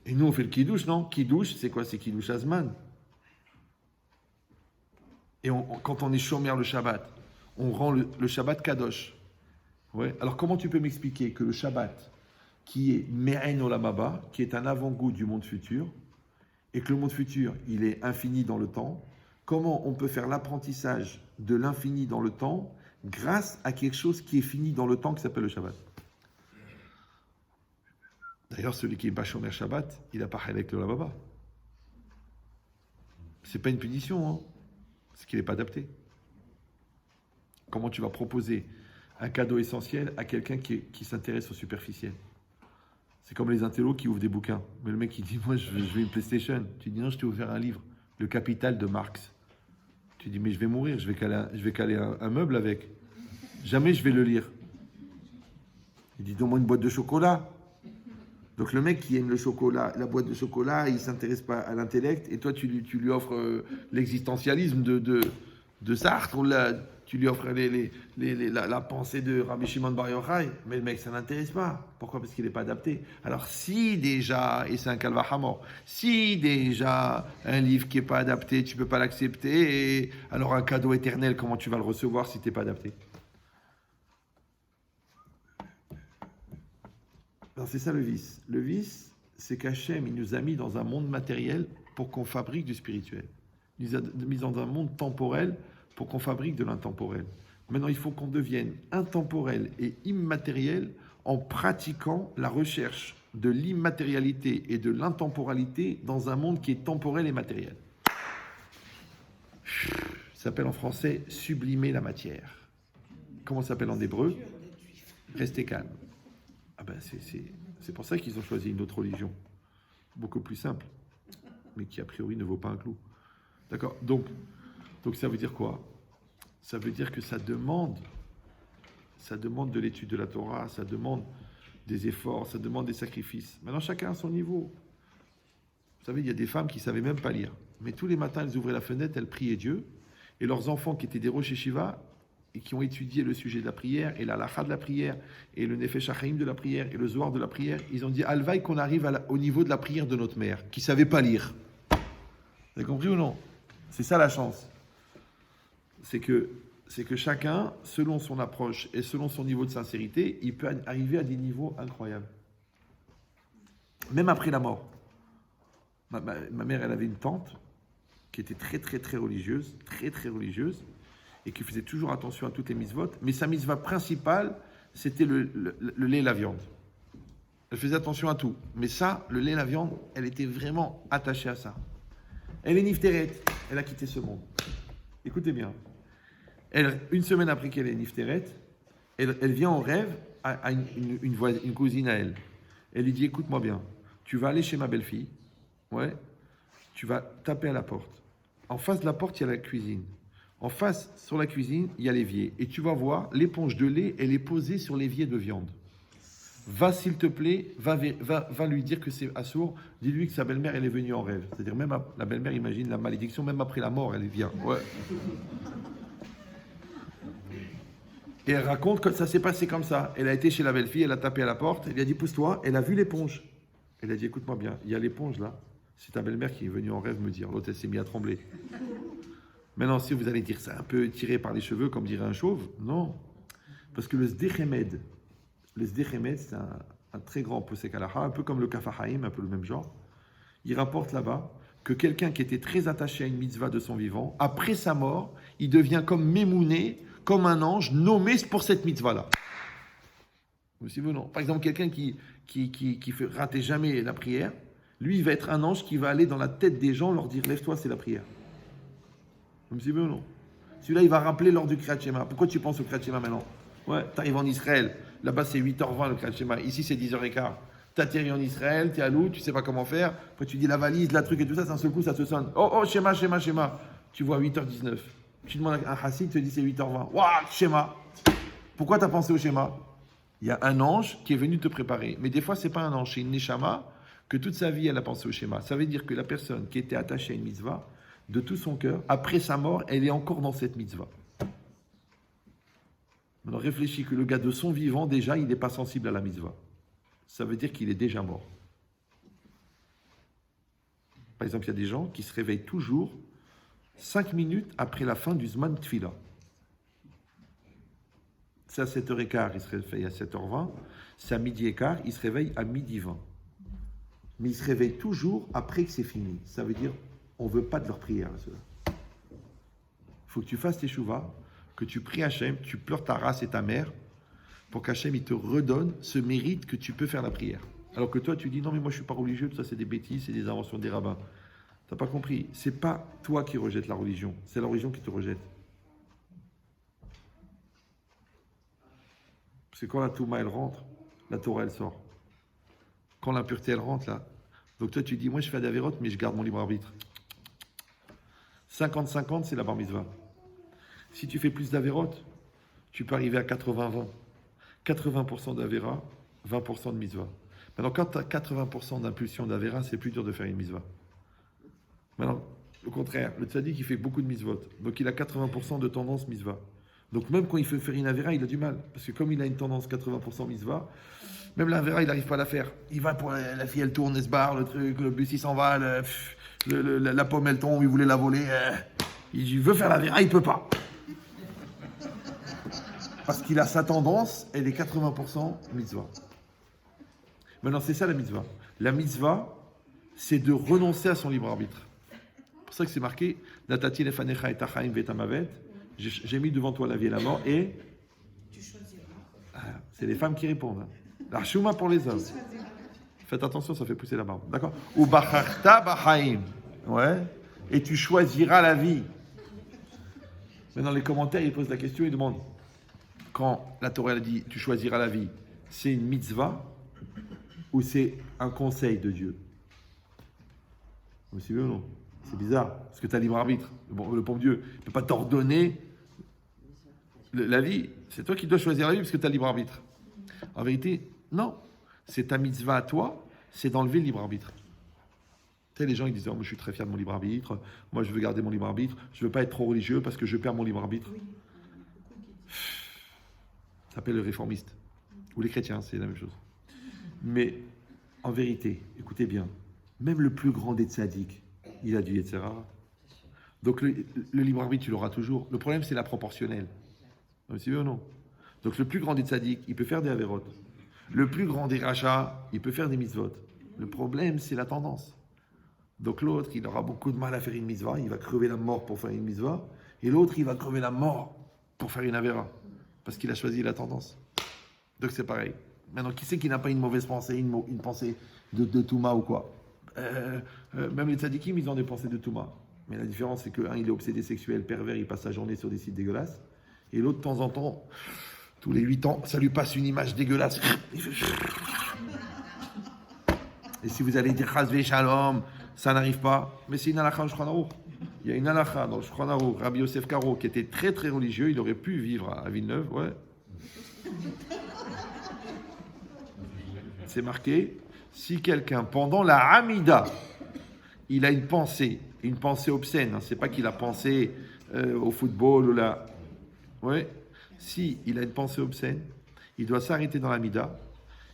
Et nous, on fait le Kiddush, non? Kiddush, c'est quoi? C'est Kiddush Azman. Et quand on est chômeur le Shabbat, on rend le Shabbat Kadosh. Ouais. Alors, comment tu peux m'expliquer que le Shabbat, qui est Me'en Olam Haba, qui est un avant-goût du monde futur, et que le monde futur, il est infini dans le temps, comment on peut faire l'apprentissage de l'infini dans le temps grâce à quelque chose qui est fini dans le temps qui s'appelle le Shabbat? D'ailleurs, celui qui n'est pas Shomer Shabbat, il n'a pas Halek Olam Haba. Ce n'est pas une punition, hein. C'est qu'il n'est pas adapté. Comment tu vas proposer un cadeau essentiel à quelqu'un qui s'intéresse au superficiel? C'est comme les intellos qui ouvrent des bouquins. Mais le mec, il dit, moi, je veux une PlayStation. Tu dis, non, je t'ai ouvert un livre, Le Capital de Marx. Tu dis, mais je vais mourir, je vais caler un meuble avec. Jamais je vais le lire. Il dit, donne-moi une boîte de chocolat. Donc le mec qui aime le chocolat, la boîte de chocolat, il ne s'intéresse pas à l'intellect. Et toi, tu lui offres l'existentialisme de Sartre, ou tu lui offres la pensée de Rabbi Shimon Bar Yochai, mais le mec, ça n'intéresse pas. Pourquoi? Parce qu'il n'est pas adapté. Alors si déjà, et c'est un calvahamor, si déjà un livre qui n'est pas adapté, tu ne peux pas l'accepter, alors un cadeau éternel, comment tu vas le recevoir si tu n'es pas adapté? Alors c'est ça le vice. Le vice, c'est qu'Hachem, il nous a mis dans un monde matériel pour qu'on fabrique du spirituel. Il nous a mis dans un monde temporel pour qu'on fabrique de l'intemporel. Maintenant, il faut qu'on devienne intemporel et immatériel en pratiquant la recherche de l'immatérialité et de l'intemporalité dans un monde qui est temporel et matériel. Ça s'appelle en français sublimer la matière. Comment ça s'appelle en hébreu? Rester calme. Ah ben c'est pour ça qu'ils ont choisi une autre religion, beaucoup plus simple, mais qui a priori ne vaut pas un clou. D'accord? Donc ça veut dire quoi? Ça veut dire que ça demande de l'étude de la Torah, ça demande des efforts, ça demande des sacrifices. Maintenant, chacun à son niveau. Vous savez, il y a des femmes qui ne savaient même pas lire, mais tous les matins, elles ouvraient la fenêtre, elles priaient Dieu, et leurs enfants qui étaient des Rosh Yeshiva, et qui ont étudié le sujet de la prière, et la halakha de la prière, et le Nefesh HaChaim de la prière, et le Zohar de la prière, ils ont dit, Alvaï qu'on arrive au niveau de la prière de notre mère, qui ne savait pas lire. Vous avez compris ou non? C'est ça la chance. C'est que chacun, selon son approche et selon son niveau de sincérité, il peut arriver à des niveaux incroyables. Même après la mort. Ma mère, elle avait une tante qui était très, très, très religieuse, et qui faisait toujours attention à toutes les mitzvot, mais sa mitzvah principale, c'était le lait et la viande. Elle faisait attention à tout. Mais ça, le lait, la viande, elle était vraiment attachée à ça. Elle est nifteret. Elle a quitté ce monde. Écoutez bien. Une semaine après qu'elle est nifteret, elle vient en rêve à une cousine à elle. Elle lui dit, écoute-moi bien, tu vas aller chez ma belle-fille, ouais, tu vas taper à la porte. En face de la porte, il y a la cuisine. En face, sur la cuisine, il y a l'évier. Et tu vas voir, l'éponge de lait, elle est posée sur l'évier de viande. Va, s'il te plaît, va lui dire que c'est assourd. Dis-lui que sa belle-mère, elle est venue en rêve. C'est-à-dire, même la belle-mère, imagine la malédiction, même après la mort, elle vient. Ouais. Et elle raconte que ça s'est passé comme ça. Elle a été chez la belle-fille, elle a tapé à la porte, elle lui a dit pousse-toi, elle a vu l'éponge. Elle a dit écoute-moi bien, il y a l'éponge là, c'est ta belle-mère qui est venue en rêve me dire. L'autre elle s'est mise à trembler. Maintenant, si vous allez dire ça un peu tiré par les cheveux, comme dirait un chauve, non. Parce que le Sdechemed, c'est un très grand posek halacha, un peu comme le Kafahaim, un peu le même genre. Il rapporte là-bas que quelqu'un qui était très attaché à une mitzvah de son vivant, après sa mort, il devient comme Mémouné, comme un ange nommé pour cette mitzvah-là. Vous suivez ou non? Par exemple, quelqu'un qui fait rater jamais la prière, lui, il va être un ange qui va aller dans la tête des gens, leur dire lève-toi, c'est la prière. Vous me suivez ou non? Celui-là, il va rappeler lors du Kriyat Shema. Pourquoi tu penses au Kriyat Shema maintenant? Ouais, tu arrives en Israël, là-bas c'est 8h20 le Kriyat Shema, ici c'est 10h15. Tu atterris en Israël, tu es à Lou, tu sais pas comment faire, après tu dis la valise, la truc et tout ça, d'un seul coup ça te sonne. Oh, Shema. Tu vois 8h19. Tu demandes à un Hassid, il te dit c'est 8h20. Waouh, Shema. Pourquoi tu as pensé au Shema? Il y a un ange qui est venu te préparer. Mais des fois, c'est pas un ange, c'est une Neshama que toute sa vie, elle a pensé au Shema. Ça veut dire que la personne qui était attachée à une mitzvah, de tout son cœur, après sa mort, elle est encore dans cette mitzvah. Maintenant, réfléchis que le gars de son vivant, déjà, il n'est pas sensible à la mitzvah. Ça veut dire qu'il est déjà mort. Par exemple, il y a des gens qui se réveillent toujours 5 minutes après la fin du Zman Tfila. C'est à 7h15, il se réveille à 7h20. C'est à midi et quart, il se réveille à midi 20. Mais il se réveille toujours après que c'est fini. Ça veut dire, on ne veut pas de leur prière. Il faut que tu fasses tes chouvas, que tu pries Hachem, tu pleures ta race et ta mère, pour qu'Hachem il te redonne ce mérite que tu peux faire la prière. Alors que toi, tu dis, non mais moi je ne suis pas religieux, tout ça c'est des bêtises, c'est des inventions des rabbins. Tu n'as pas compris. Ce n'est pas toi qui rejettes la religion, c'est la religion qui te rejette. Parce que quand la Touma elle rentre, la Torah elle sort. Quand l'impureté elle rentre là, donc toi tu dis, moi je fais d'Averot mais je garde mon libre arbitre. 50-50 c'est la bar mitzvah. Si tu fais plus d'Averot, tu peux arriver à 80-20. 80% d'Avera, 20% de mitzvah. Maintenant quand tu as 80% d'impulsion d'Avera, c'est plus dur de faire une mitzvah. Maintenant, au contraire, le tzaddik il fait beaucoup de mitzvot. Donc il a 80% de tendance mitzvah. Donc même quand il fait faire une Avera, il a du mal. Parce que comme il a une tendance 80% mitzvah, même l'Avera, il n'arrive pas à la faire. Il va pour la fille, elle tourne, elle se barre, le truc, le bus, il s'en va, la pomme, elle tombe, il voulait la voler. Il veut faire l'Avera, il ne peut pas. Parce qu'il a sa tendance, elle est 80% mitzvah. Maintenant, c'est ça la mitzvah. La mitzvah, c'est de renoncer à son libre arbitre. C'est pour ça que c'est marqué Natati lefanecha et tachaim vetamavet. J'ai mis devant toi la vie et la mort et Tu choisiras. c'est les femmes qui répondent. La chouma pour les hommes. Faites attention, ça fait pousser la barbe. D'accord? Ou bacharta bachaim. Ouais. Et tu choisiras la vie. Mais dans les commentaires, ils posent la question, ils demandent quand la Torah dit tu choisiras la vie, c'est une mitzvah ou c'est un conseil de Dieu? Vous me suivez ou non? C'est bizarre, parce que tu as libre arbitre. Le bon Dieu ne peut pas t'ordonner la vie. C'est toi qui dois choisir la vie parce que tu as libre arbitre. En vérité, non. C'est ta mitzvah à toi, c'est d'enlever le libre arbitre. Tu sais, les gens ils disent oh, moi, je suis très fier de mon libre arbitre, moi je veux garder mon libre arbitre, je ne veux pas être trop religieux parce que je perds mon libre arbitre. Ça s'appelle le réformiste. Ou les chrétiens, c'est la même chose. Mais en vérité, écoutez bien, même le plus grand des tzaddik, il a du etc. Donc le libre arbitre, tu l'auras toujours. Le problème, c'est la proportionnelle. Vous suivez ou non? Donc le plus grand des tzaddik, il peut faire des avérotes. Le plus grand des rachats, il peut faire des mitzvot. Le problème, c'est la tendance. Donc l'autre, il aura beaucoup de mal à faire une mitzvah, il va crever la mort pour faire une mitzvah, et l'autre, il va crever la mort pour faire une avéra, parce qu'il a choisi la tendance. Donc c'est pareil. Maintenant, qui c'est qui n'a pas une mauvaise pensée, une pensée de Touma ou quoi? Même les tzadikim, ils ont des pensées de Touma. Mais la différence, c'est qu'un, il est obsédé sexuel, pervers, il passe sa journée sur des sites dégueulasses. Et l'autre, de temps en temps, tous les 8 ans, ça lui passe une image dégueulasse. Et si vous allez dire Chazvé Shalom, ça n'arrive pas. Mais c'est une halakha dans le Shulchan Aruch. Il y a une halakha dans le Shulchan Aruch. Rabbi Yosef Karo, qui était très très religieux, il aurait pu vivre à Villeneuve, ouais. C'est marqué, si quelqu'un, pendant la Hamida, il a une pensée obscène, hein, c'est pas qu'il a pensé au football ou là. Ouais. Si il a une pensée obscène, il doit s'arrêter dans la Hamida,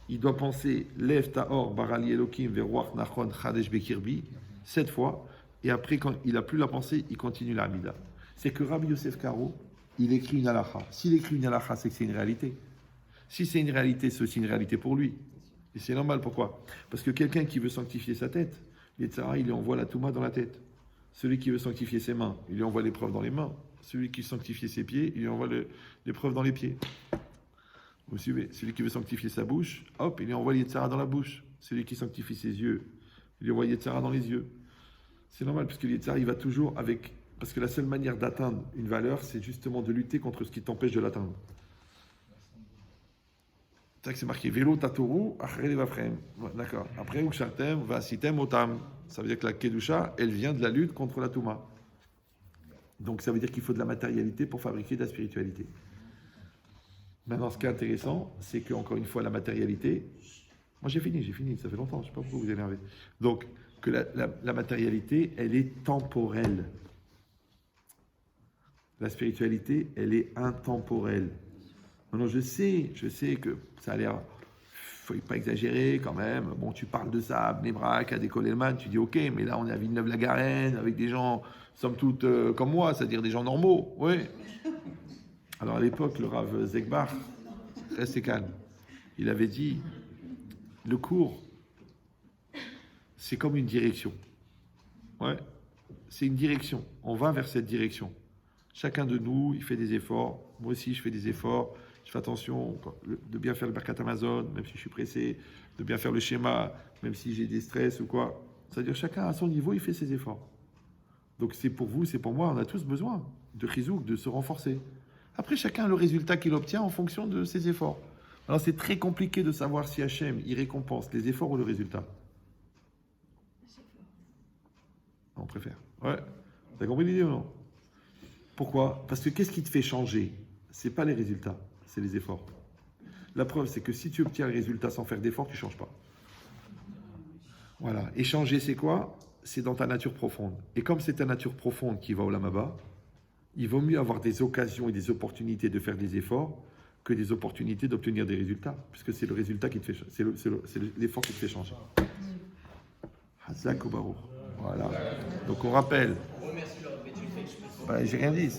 il doit penser Lev Tahor Barali Elokim Veruach Nachon Chadesh Bekirbi 7 fois, et après, quand il n'a plus la pensée, il continue la Hamida. C'est que Rabbi Yosef Karo, il écrit une halakha. S'il écrit une halakha, c'est que c'est une réalité. Si c'est une réalité, c'est aussi une réalité pour lui. Et c'est normal, pourquoi? Parce que quelqu'un qui veut sanctifier sa tête, l'Yetzara, il lui envoie la Touma dans la tête. Celui qui veut sanctifier ses mains, il lui envoie l'épreuve dans les mains. Celui qui veut sanctifier ses pieds, il lui envoie l'épreuve dans les pieds. Vous suivez? Celui qui veut sanctifier sa bouche, hop, il lui envoie l'Yetzara dans la bouche. Celui qui sanctifie ses yeux, il lui envoie l'Yetzara dans les yeux. C'est normal, parce que l'Yetzara, il va toujours avec... Parce que la seule manière d'atteindre une valeur, c'est justement de lutter contre ce qui t'empêche de l'atteindre. C'est marqué vélo tatoru achre levavchem. D'accord. Après ukshartem vasitem otam. Ça veut dire que la kedusha, elle vient de la lutte contre la touma. Donc ça veut dire qu'il faut de la matérialité pour fabriquer de la spiritualité. Maintenant, ce qui est intéressant, c'est que encore une fois la matérialité. Moi j'ai fini. Ça fait longtemps. Je sais pas pourquoi vous énervez. Donc que la matérialité, elle est temporelle. La spiritualité, elle est intemporelle. Non, je sais que ça a l'air, faut pas exagérer quand même. Bon, tu parles de ça à Bnei-Brak, à des Kollelman, tu dis ok, mais là on est à Villeneuve-la-Garenne avec des gens, somme toute comme moi, c'est-à-dire des gens normaux, oui. Alors à l'époque, le Rav Zekbar, restez calme, il avait dit, le cours, c'est comme une direction. Ouais, c'est une direction. On va vers cette direction. Chacun de nous, il fait des efforts. Moi aussi, je fais des efforts. Je fais attention de bien faire le Birkat Amazon, même si je suis pressé, de bien faire le schéma, même si j'ai des stress ou quoi. C'est-à-dire chacun à son niveau, il fait ses efforts. Donc c'est pour vous, c'est pour moi, on a tous besoin de chizouk, de se renforcer. Après, chacun a le résultat qu'il obtient en fonction de ses efforts. Alors c'est très compliqué de savoir si Hachem, il récompense les efforts ou le résultat. On préfère. Ouais. T'as compris l'idée ou non? Pourquoi? Parce que qu'est-ce qui te fait changer? C'est pas les résultats, c'est les efforts. La preuve, c'est que si tu obtiens le résultat sans faire d'efforts, tu ne changes pas. Voilà. Et changer, c'est quoi? C'est dans ta nature profonde. Et comme c'est ta nature profonde qui va au Lamaba, il vaut mieux avoir des occasions et des opportunités de faire des efforts que des opportunités d'obtenir des résultats, puisque c'est le résultat qui te fait, c'est l'effort qui te fait changer. Hazak ou Baruch. Voilà. Donc on rappelle. J'ai rien dit.